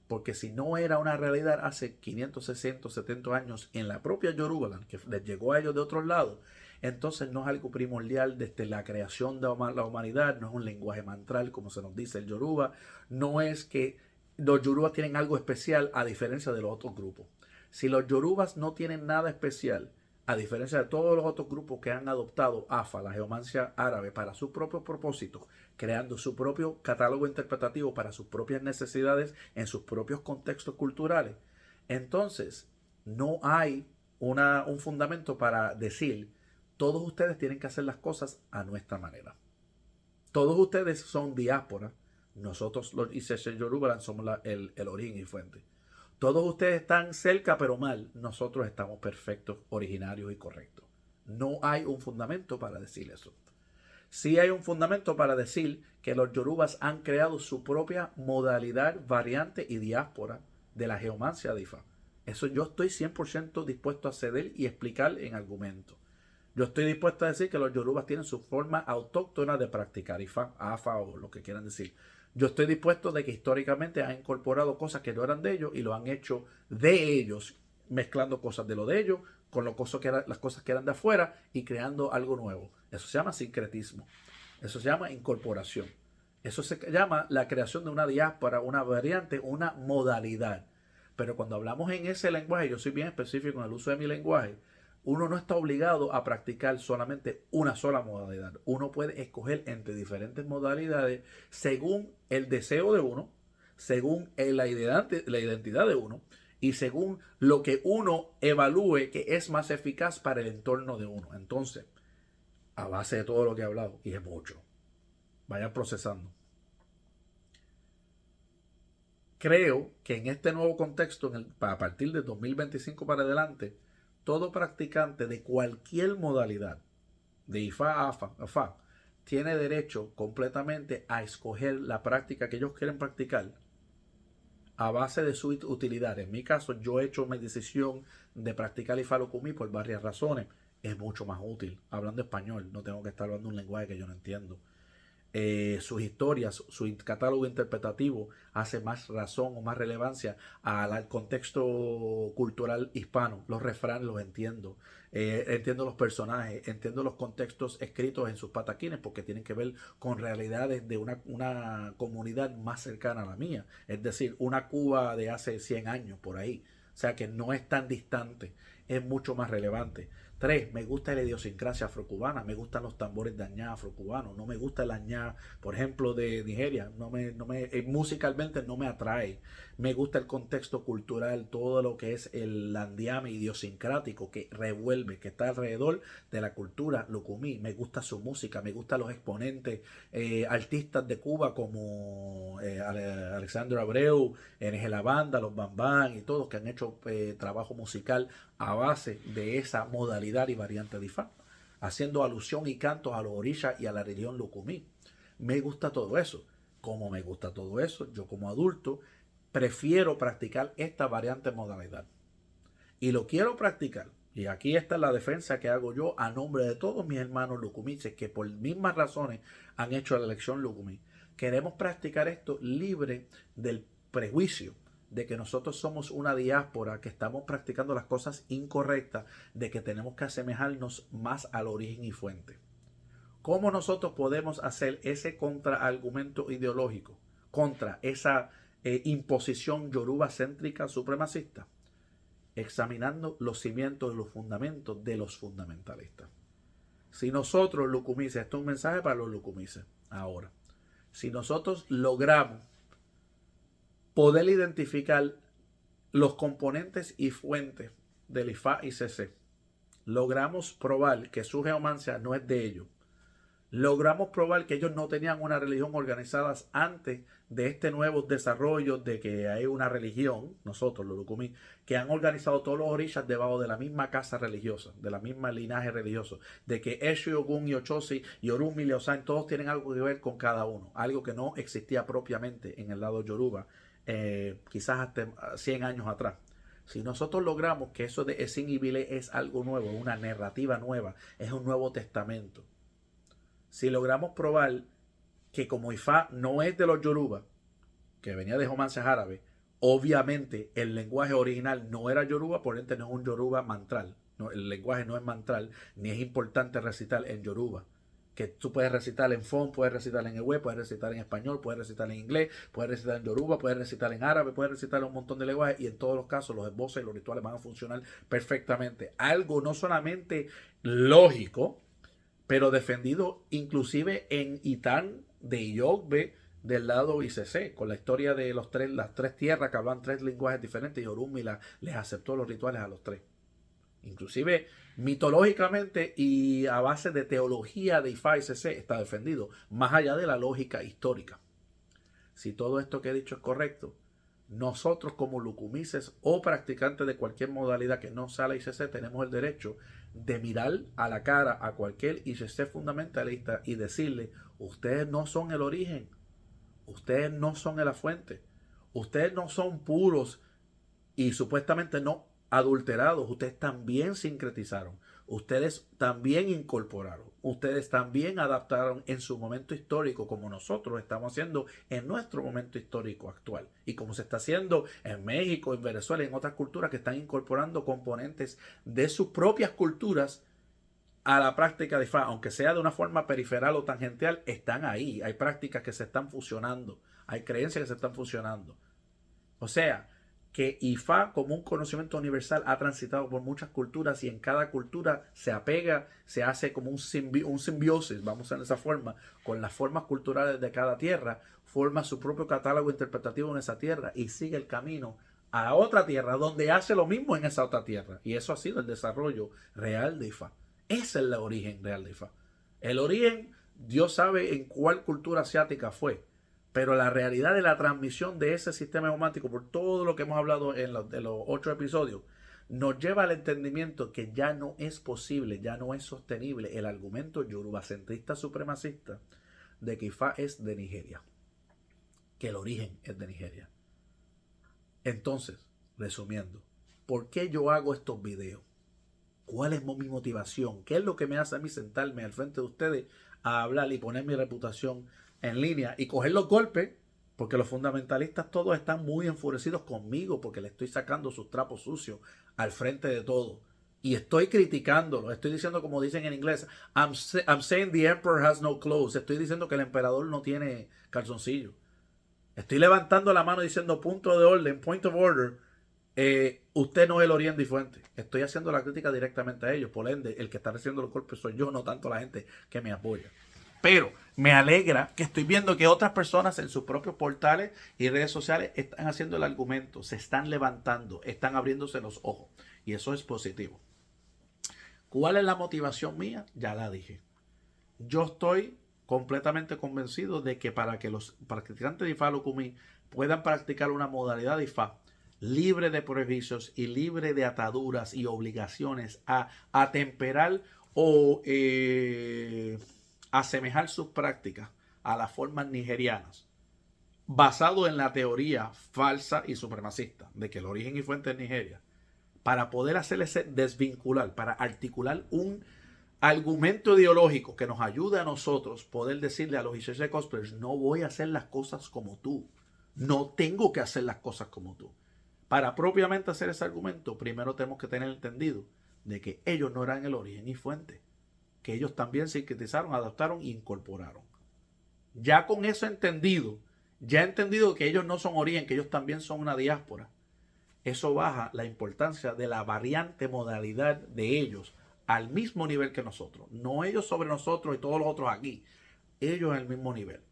porque si no era una realidad hace 500, 600, 70 años en la propia Yorubaland, que les llegó a ellos de otros lados, entonces no es algo primordial desde la creación de la humanidad, no es un lenguaje mantral como se nos dice el Yoruba, no es que los Yorubas tienen algo especial a diferencia de los otros grupos. Si los Yorubas no tienen nada especial, a diferencia de todos los otros grupos que han adoptado AFA, la geomancia árabe, para sus propios propósitos, creando su propio catálogo interpretativo para sus propias necesidades en sus propios contextos culturales, entonces no hay un fundamento para decir todos ustedes tienen que hacer las cosas a nuestra manera. Todos ustedes son diáspora, nosotros los Isheshe Yorubaland somos el origen y fuente. Todos ustedes están cerca pero mal, nosotros estamos perfectos, originarios y correctos. No hay un fundamento para decir eso. Sí hay un fundamento para decir que los yorubas han creado su propia modalidad, variante y diáspora de la geomancia de Ifá. Eso yo estoy 100% dispuesto a ceder y explicar en argumento. Yo estoy dispuesto a decir que los yorubas tienen su forma autóctona de practicar Ifá, AFA o lo que quieran decir. Yo estoy dispuesto de que históricamente han incorporado cosas que no eran de ellos y lo han hecho de ellos, mezclando cosas de lo de ellos con las cosas que eran de afuera y creando algo nuevo. Eso se llama sincretismo. Eso se llama incorporación. Eso se llama la creación de una diáspora, una variante, una modalidad. Pero cuando hablamos en ese lenguaje, yo soy bien específico en el uso de mi lenguaje, uno no está obligado a practicar solamente una sola modalidad. Uno puede escoger entre diferentes modalidades según el deseo de uno, según la identidad de uno y según lo que uno evalúe que es más eficaz para el entorno de uno. Entonces, a base de todo lo que he hablado, y es mucho, vayan procesando. Creo que en este nuevo contexto, a partir de 2025 para adelante, todo practicante de cualquier modalidad, de IFA a AFA, tiene derecho completamente a escoger la práctica que ellos quieren practicar a base de su utilidad. En mi caso, yo he hecho mi decisión de practicar IFA Locumí por varias razones. Es mucho más útil, hablando español, no tengo que estar hablando un lenguaje que yo no entiendo. Sus historias, su catálogo interpretativo hace más razón o más relevancia al contexto cultural hispano. Los refranes los entiendo, entiendo los personajes, entiendo los contextos escritos en sus pataquines porque tienen que ver con realidades de una comunidad más cercana a la mía, es decir, una Cuba de hace 100 años por ahí. O sea que no es tan distante. es mucho más relevante. 3, me gusta la idiosincrasia afrocubana, me gustan los tambores de añá afrocubanos, no me gusta el añá, por ejemplo, de Nigeria, musicalmente no me atrae. Me gusta el contexto cultural, todo lo que es el andiame idiosincrático que revuelve, que está alrededor de la cultura lucumí. Me gusta su música, me gustan los exponentes, artistas de Cuba como Alexandre Abreu, Angela Banda, los Bambán y todos que han hecho trabajo musical a base de esa modalidad y variante de Ifá, haciendo alusión y cantos a los orishas y a la religión lucumí. Me gusta todo eso. Como me gusta todo eso, yo como adulto prefiero practicar esta variante modalidad. Y lo quiero practicar. Y aquí está la defensa que hago yo a nombre de todos mis hermanos lucumiches que por mismas razones han hecho la elección lucumí. Queremos practicar esto libre del prejuicio de que nosotros somos una diáspora, que estamos practicando las cosas incorrectas, de que tenemos que asemejarnos más al origen y fuente. ¿Cómo nosotros podemos hacer ese contraargumento ideológico contra esa imposición yoruba céntrica supremacista? Examinando los cimientos y los fundamentos de los fundamentalistas. Si nosotros, lucumices, esto es un mensaje para los lucumices ahora, si nosotros logramos poder identificar los componentes y fuentes del Ifá y CC, logramos probar que su geomancia no es de ellos, logramos probar que ellos no tenían una religión organizada antes de este nuevo desarrollo de que hay una religión, nosotros los lucumí, que han organizado todos los orishas debajo de la misma casa religiosa, de la misma linaje religioso, de que Eshu, Ogun y Ochosi y Orunmila y Osan todos tienen algo que ver con cada uno, algo que no existía propiamente en el lado yoruba, quizás hasta 100 años atrás. Si nosotros logramos que eso de Esin y Bile es algo nuevo, una narrativa nueva, es un nuevo testamento, si logramos probar que como Ifá no es de los Yoruba, que venía de romances árabes, obviamente el lenguaje original no era Yoruba, por ende no es un Yoruba mantral. No, el lenguaje no es mantral, ni es importante recitar en Yoruba. Que tú puedes recitar en Fon, puedes recitar en Ewe, puedes recitar en español, puedes recitar en inglés, puedes recitar en Yoruba, puedes recitar en árabe, puedes recitar en un montón de lenguajes y en todos los casos los esbozos y los rituales van a funcionar perfectamente. Algo no solamente lógico, pero defendido inclusive en Itán de Iyogbe del lado ICC, con la historia de las tres tierras que hablan tres lenguajes diferentes y Orunmila les aceptó los rituales a los tres. Inclusive mitológicamente y a base de teología de Ifá ICC está defendido, más allá de la lógica histórica. Si todo esto que he dicho es correcto, nosotros como lucumices o practicantes de cualquier modalidad que no sea la ICC tenemos el derecho de mirar a la cara a cualquier ICC fundamentalista y decirle: ustedes no son el origen, ustedes no son la fuente, ustedes no son puros y supuestamente no adulterados, ustedes también sincretizaron, ustedes también incorporaron, ustedes también adaptaron en su momento histórico, como nosotros estamos haciendo en nuestro momento histórico actual y como se está haciendo en México, en Venezuela y en otras culturas que están incorporando componentes de sus propias culturas a la práctica de Ifá, aunque sea de una forma periferal o tangencial, están ahí. Hay prácticas que se están fusionando, hay creencias que se están fusionando. O sea, que Ifá como un conocimiento universal ha transitado por muchas culturas y en cada cultura se apega, se hace como un simbiosis, vamos a esa forma, con las formas culturales de cada tierra, forma su propio catálogo interpretativo en esa tierra y sigue el camino a otra tierra donde hace lo mismo en esa otra tierra. Y eso ha sido el desarrollo real de Ifá. Ese es el origen real de Ifá. El origen, Dios sabe en cuál cultura asiática fue. Pero la realidad de la transmisión de ese sistema geomántico, por todo lo que hemos hablado en los 8 episodios, nos lleva al entendimiento que ya no es posible, ya no es sostenible el argumento yorubacentrista supremacista de que Ifá es de Nigeria, que el origen es de Nigeria. Entonces, resumiendo, ¿por qué yo hago estos videos? ¿Cuál es mi motivación? ¿Qué es lo que me hace a mí sentarme al frente de ustedes a hablar y poner mi reputación en línea y coger los golpes? Porque los fundamentalistas todos están muy enfurecidos conmigo porque le estoy sacando sus trapos sucios al frente de todo. Y estoy criticándolo. Estoy diciendo, como dicen en inglés, I'm saying the emperor has no clothes. Estoy diciendo que el emperador no tiene calzoncillo. Estoy levantando la mano diciendo punto de orden, point of order. Usted no es el oriente y fuente. Estoy haciendo la crítica directamente a ellos. Por ende, el que está recibiendo los golpes soy yo, no tanto la gente que me apoya. Pero me alegra que estoy viendo que otras personas en sus propios portales y redes sociales están haciendo el argumento, se están levantando, están abriéndose los ojos. Y eso es positivo. ¿Cuál es la motivación mía? Ya la dije. Yo estoy completamente convencido de que para que los practicantes de Ifá Lucumí puedan practicar una modalidad de Ifá libre de prejuicios y libre de ataduras y obligaciones a atemperar o asemejar sus prácticas a las formas nigerianas, basado en la teoría falsa y supremacista de que el origen y fuente es Nigeria, para poder hacer ese desvincular, para articular un argumento ideológico que nos ayude a nosotros poder decirle a los Isheshe cosplayers, no voy a hacer las cosas como tú, no tengo que hacer las cosas como tú. Para propiamente hacer ese argumento, primero tenemos que tener entendido de que ellos no eran el origen y fuente, que ellos también sintetizaron, adaptaron e incorporaron. Ya con eso entendido, ya he entendido que ellos no son origen, que ellos también son una diáspora. Eso baja la importancia de la variante modalidad de ellos al mismo nivel que nosotros. No ellos sobre nosotros y todos los otros aquí. Ellos al mismo nivel.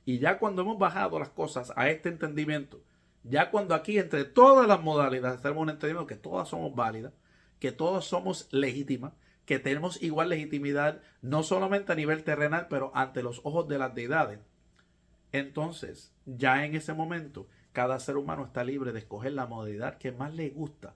Y ya cuando hemos bajado las cosas a este entendimiento, ya cuando aquí entre todas las modalidades tenemos un entendimiento que todas somos válidas, que todas somos legítimas, que tenemos igual legitimidad, no solamente a nivel terrenal, pero ante los ojos de las deidades. Entonces, ya en ese momento, cada ser humano está libre de escoger la modalidad que más le gusta,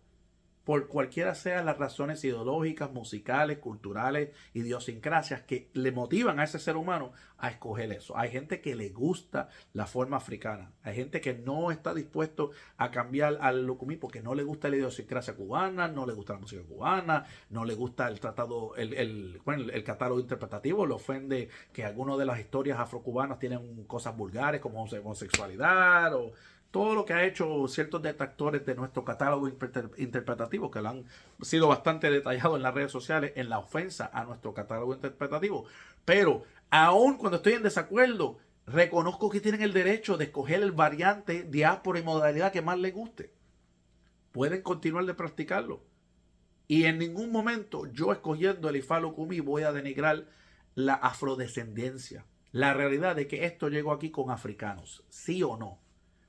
por cualquiera sean las razones ideológicas, musicales, culturales, idiosincrasias que le motivan a ese ser humano a escoger eso. Hay gente que le gusta la forma africana, hay gente que no está dispuesto a cambiar al lucumí porque no le gusta la idiosincrasia cubana, no le gusta la música cubana, no le gusta el tratado, el catálogo interpretativo, le ofende que algunas de las historias afrocubanas tienen cosas vulgares como homosexualidad o todo lo que ha hecho ciertos detractores de nuestro catálogo interpretativo, que lo han sido bastante detallado en las redes sociales, en la ofensa a nuestro catálogo interpretativo. Pero aún cuando estoy en desacuerdo, reconozco que tienen el derecho de escoger el variante, diáspora y modalidad que más les guste. Pueden continuar de practicarlo. Y en ningún momento yo escogiendo el Ifá Lucumí voy a denigrar la afrodescendencia. La realidad de que esto llegó aquí con africanos, sí o no.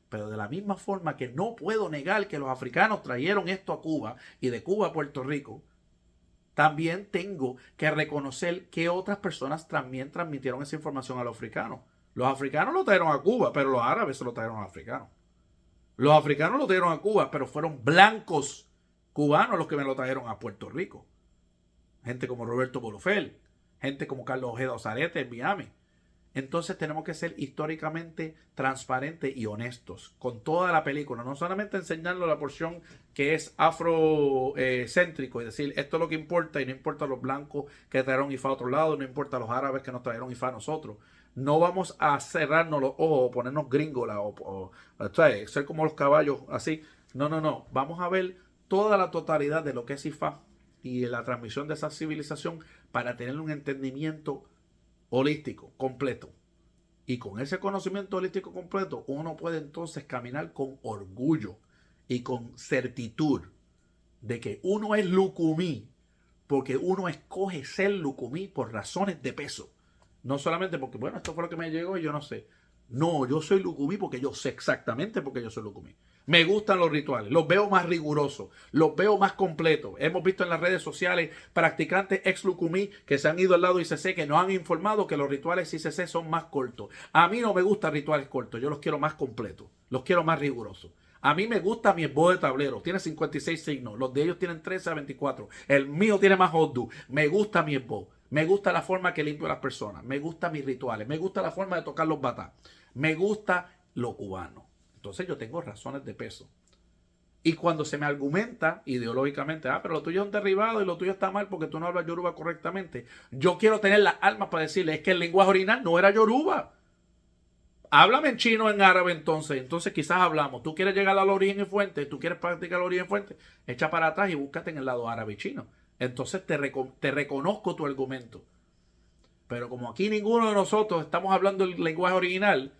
Pero de la misma forma que no puedo negar que los africanos trajeron esto a Cuba y de Cuba a Puerto Rico, también tengo que reconocer que otras personas también transmitieron esa información a los africanos. Los africanos lo trajeron a Cuba, pero los árabes se lo trajeron a los africanos. Los africanos lo trajeron a Cuba, pero fueron blancos cubanos los que me lo trajeron a Puerto Rico. Gente como Roberto Bolofel, gente como Carlos Ojeda Ozarete en Miami. Entonces tenemos que ser históricamente transparentes y honestos con toda la película. No solamente enseñarle la porción que es afrocéntrico y decir esto es lo que importa y no importa los blancos que trajeron IFA a otro lado, no importa los árabes que nos trajeron IFA a nosotros. No vamos a cerrarnos los ojos o ponernos gringola o ser como los caballos así. No, no, no. Vamos a ver toda la totalidad de lo que es IFA y la transmisión de esa civilización para tener un entendimiento holístico, completo. Y con ese conocimiento holístico completo, uno puede entonces caminar con orgullo y con certitud de que uno es lucumí, porque uno escoge ser lucumí por razones de peso. No solamente porque, bueno, esto fue lo que me llegó y yo no sé. No, yo soy lucumí porque yo sé exactamente porque yo soy lucumí. Me gustan los rituales, los veo más rigurosos, los veo más completos. Hemos visto en las redes sociales practicantes ex lucumí que se han ido al lado ICC que nos han informado que los rituales ICC son más cortos. A mí no me gustan rituales cortos, yo los quiero más completos, los quiero más rigurosos. A mí me gusta mi esbozo de tablero, tiene 56 signos, los de ellos tienen 13 a 24, el mío tiene más oddu. Me gusta mi esbozo, me gusta la forma que limpio a las personas, me gusta mis rituales, me gusta la forma de tocar los batá, me gusta lo cubano. Entonces yo tengo razones de peso. Y cuando se me argumenta ideológicamente, pero lo tuyo es un derribado y lo tuyo está mal porque tú no hablas yoruba correctamente, yo quiero tener las armas para decirle, es que el lenguaje original no era yoruba. Háblame en chino, en árabe entonces quizás hablamos. Tú quieres llegar al origen y fuente, tú quieres practicar el origen y fuente, echa para atrás y búscate en el lado árabe y chino. Entonces te reconozco tu argumento. Pero como aquí ninguno de nosotros estamos hablando el lenguaje original,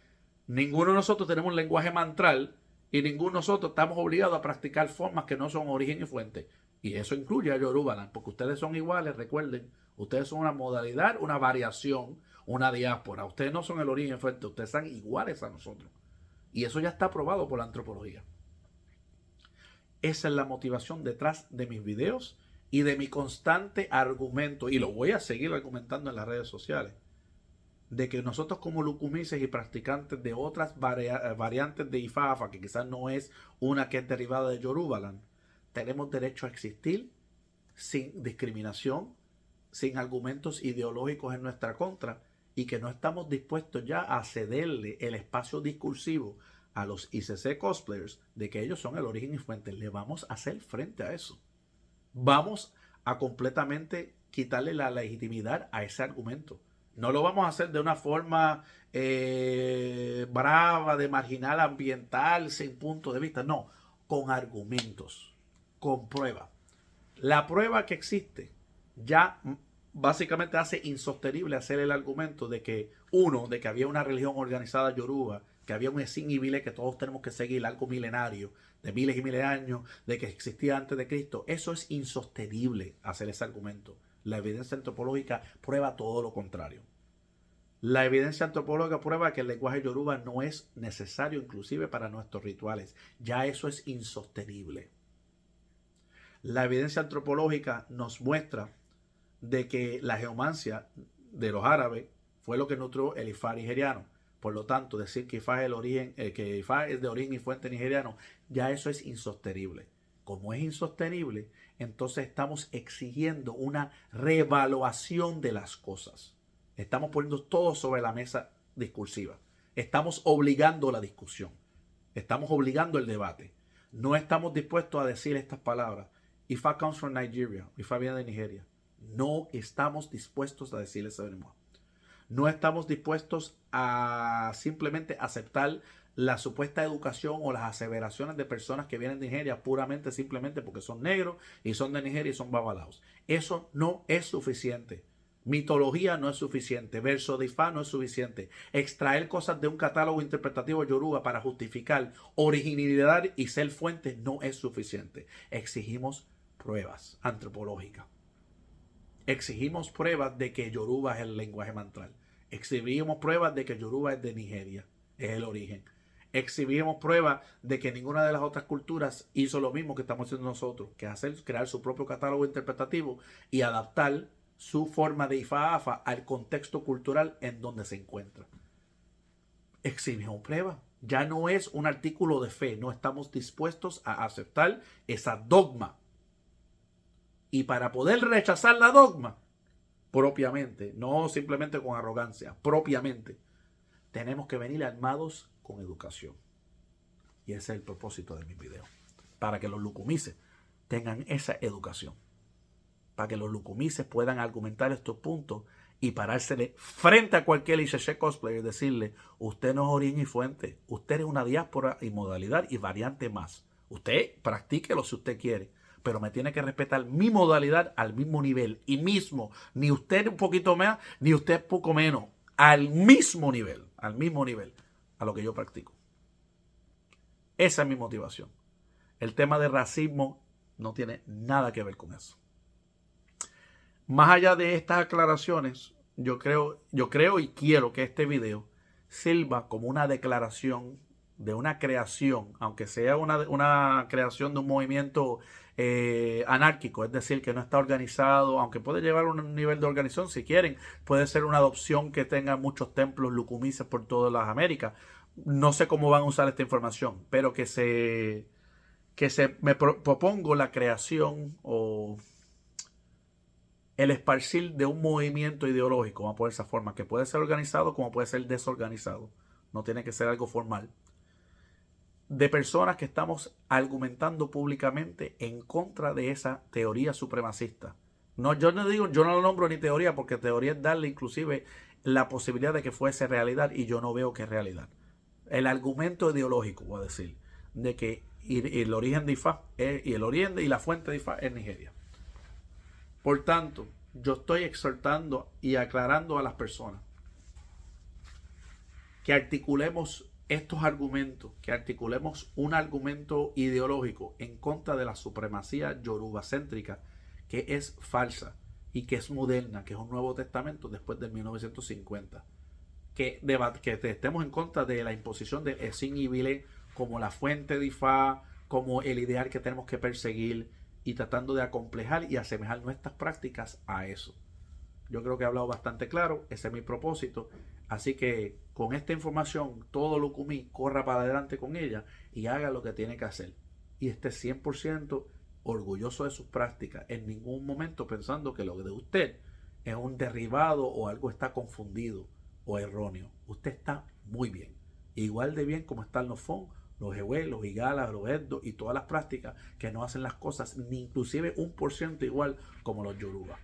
ninguno de nosotros tenemos un lenguaje mantral Y ninguno de nosotros estamos obligados a practicar formas que no son origen y fuente. Y eso incluye a Yorubaland, porque ustedes son iguales, recuerden. Ustedes son una modalidad, una variación, una diáspora. Ustedes no son el origen y fuente, ustedes son iguales a nosotros. Y eso ya está aprobado por la antropología. Esa es la motivación detrás de mis videos y de mi constante argumento, y lo voy a seguir argumentando en las redes sociales, de que nosotros como lucumices y practicantes de otras variantes de Ifafa, que quizás no es una que es derivada de Yorubaland, tenemos derecho a existir sin discriminación, sin argumentos ideológicos en nuestra contra, y que no estamos dispuestos ya a cederle el espacio discursivo a los ICC cosplayers de que ellos son el origen y fuente. Le vamos a hacer frente a eso. Vamos a completamente quitarle la legitimidad a ese argumento. No lo vamos a hacer de una forma brava, de marginal ambiental, sin punto de vista. No, con argumentos, con pruebas. La prueba que existe ya básicamente hace insostenible hacer el argumento de que, uno, de que había una religión organizada yoruba, que había un Esin y Vile que todos tenemos que seguir, algo milenario, de miles y miles de años, de que existía antes de Cristo. Eso es insostenible hacer ese argumento. La evidencia antropológica prueba todo lo contrario. La evidencia antropológica prueba que el lenguaje yoruba no es necesario inclusive para nuestros rituales. Ya eso es insostenible. La evidencia antropológica nos muestra de que la geomancia de los árabes fue lo que nutrió el Ifá nigeriano. Por lo tanto, decir que Ifá es el origen, que Ifá es de origen y fuente nigeriano, ya eso es insostenible. Como es insostenible, entonces estamos exigiendo una reevaluación de las cosas. Estamos poniendo todo sobre la mesa discursiva. Estamos obligando la discusión. Estamos obligando el debate. No estamos dispuestos a decir estas palabras. Ifá comes from Nigeria. Ifá viene de Nigeria. No estamos dispuestos a decir eso mismo. No estamos dispuestos a simplemente aceptar la supuesta educación o las aseveraciones de personas que vienen de Nigeria puramente, simplemente porque son negros y son de Nigeria y son babalaos. Eso no es suficiente. Mitología no es suficiente. Verso de Ifá no es suficiente. Extraer cosas de un catálogo interpretativo yoruba para justificar originalidad y ser fuente no es suficiente. Exigimos pruebas antropológicas. Exigimos pruebas de que Yoruba es el lenguaje mantral. Exhibimos pruebas de que Yoruba es de Nigeria, es el origen. Exhibimos pruebas de que ninguna de las otras culturas hizo lo mismo que estamos haciendo nosotros, que es crear su propio catálogo interpretativo y adaptar su forma de Ifa-Afa al contexto cultural en donde se encuentra. Exhibimos pruebas. Ya no es un artículo de fe, no estamos dispuestos a aceptar esa dogma. Y para poder rechazar la dogma, propiamente, no simplemente con arrogancia, propiamente, tenemos que venir armados con educación. Y ese es el propósito de mis videos. Para que los lucumices tengan esa educación. Para que los lucumices puedan argumentar estos puntos y parársele frente a cualquier ICC cosplayer y decirle, usted no es origen y fuente, usted es una diáspora y modalidad y variante más. Usted practíquelo si usted quiere, pero me tiene que respetar mi modalidad al mismo nivel. Y mismo, ni usted un poquito más, ni usted poco menos. Al mismo nivel a lo que yo practico. Esa es mi motivación. El tema de racismo no tiene nada que ver con eso. Más allá de estas aclaraciones, yo creo y quiero que este video sirva como una declaración de una creación, aunque sea una creación de un movimiento anárquico, es decir, que no está organizado, aunque puede llevar un nivel de organización si quieren, puede ser una adopción que tenga muchos templos lucumices por todas las Américas. No sé cómo van a usar esta información, pero me propongo la creación o el esparcir de un movimiento ideológico, vamos a poner esa forma, que puede ser organizado como puede ser desorganizado, no tiene que ser algo formal, de personas que estamos argumentando públicamente en contra de esa teoría supremacista. No, yo no lo nombro ni teoría, porque teoría es darle inclusive la posibilidad de que fuese realidad, y yo no veo que es realidad. El argumento ideológico, voy a decir, de que el origen de Ifá y el origen y la fuente de Ifá es Nigeria. Por tanto, yo estoy exhortando y aclarando a las personas que articulemos estos argumentos, que articulemos un argumento ideológico en contra de la supremacía yorubacéntrica, que es falsa y que es moderna, que es un Nuevo Testamento después de 1950. Que estemos en contra de la imposición de Esin y Vile como la fuente de Ifá, como el ideal que tenemos que perseguir, y tratando de acomplejar y asemejar nuestras prácticas a eso. Yo creo que he hablado bastante claro, ese es mi propósito. Así que con esta información, todo Lucumí corra para adelante con ella y haga lo que tiene que hacer. Y esté 100% orgulloso de sus prácticas, en ningún momento pensando que lo de usted es un derivado o algo está confundido o erróneo. Usted está muy bien, igual de bien como están los FON, los Ewe, los Igalas, los Eddo y todas las prácticas que no hacen las cosas ni inclusive 1% igual como los Yoruba.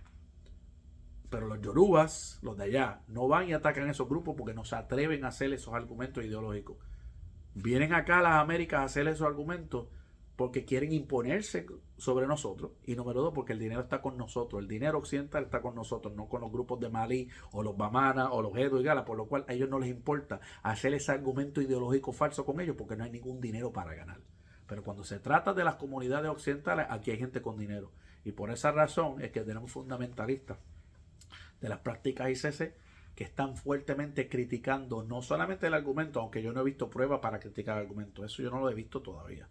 Pero los yorubas, los de allá, no van y atacan esos grupos porque no se atreven a hacer esos argumentos ideológicos. Vienen acá a las Américas a hacer esos argumentos porque quieren imponerse sobre nosotros. Y número dos, porque el dinero está con nosotros. El dinero occidental está con nosotros, no con los grupos de Malí o los Bamana o los Edo y Gala, por lo cual a ellos no les importa hacer ese argumento ideológico falso con ellos porque no hay ningún dinero para ganar. Pero cuando se trata de las comunidades occidentales, aquí hay gente con dinero. Y por esa razón es que tenemos fundamentalistas de las prácticas ICC que están fuertemente criticando no solamente el argumento, aunque yo no he visto pruebas para criticar el argumento, eso yo no lo he visto todavía,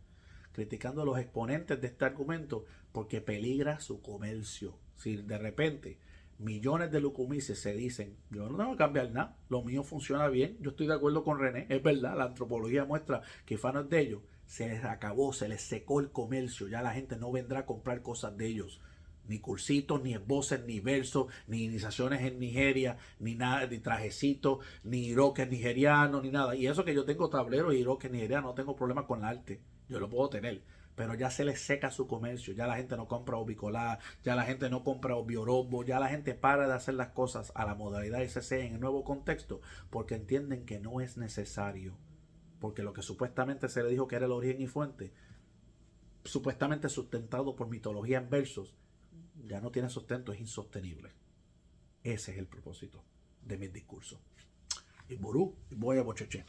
criticando a los exponentes de este argumento porque peligra su comercio. Si de repente millones de lucumices se dicen, yo no tengo que cambiar nada, lo mío funciona bien, yo estoy de acuerdo con René, es verdad, la antropología muestra que Ifá no es de ellos, se les acabó, se les secó el comercio, ya la gente no vendrá a comprar cosas de ellos, ni cursitos, ni esboces, ni versos, ni iniciaciones en Nigeria, ni nada, ni trajecitos, ni iroques nigerianos, ni nada. Y eso que yo tengo tableros y iroques nigerianos, no tengo problema con el arte, yo lo puedo tener. Pero ya se les seca su comercio, ya la gente no compra obicolá, ya la gente no compra obiorobo, ya la gente para de hacer las cosas a la modalidad SC en el nuevo contexto, porque entienden que no es necesario. Porque lo que supuestamente se le dijo que era el origen y fuente, supuestamente sustentado por mitología en versos, ya no tiene sustento, es insostenible. Ese es el propósito de mis discursos. Y burú, voy a bocheche.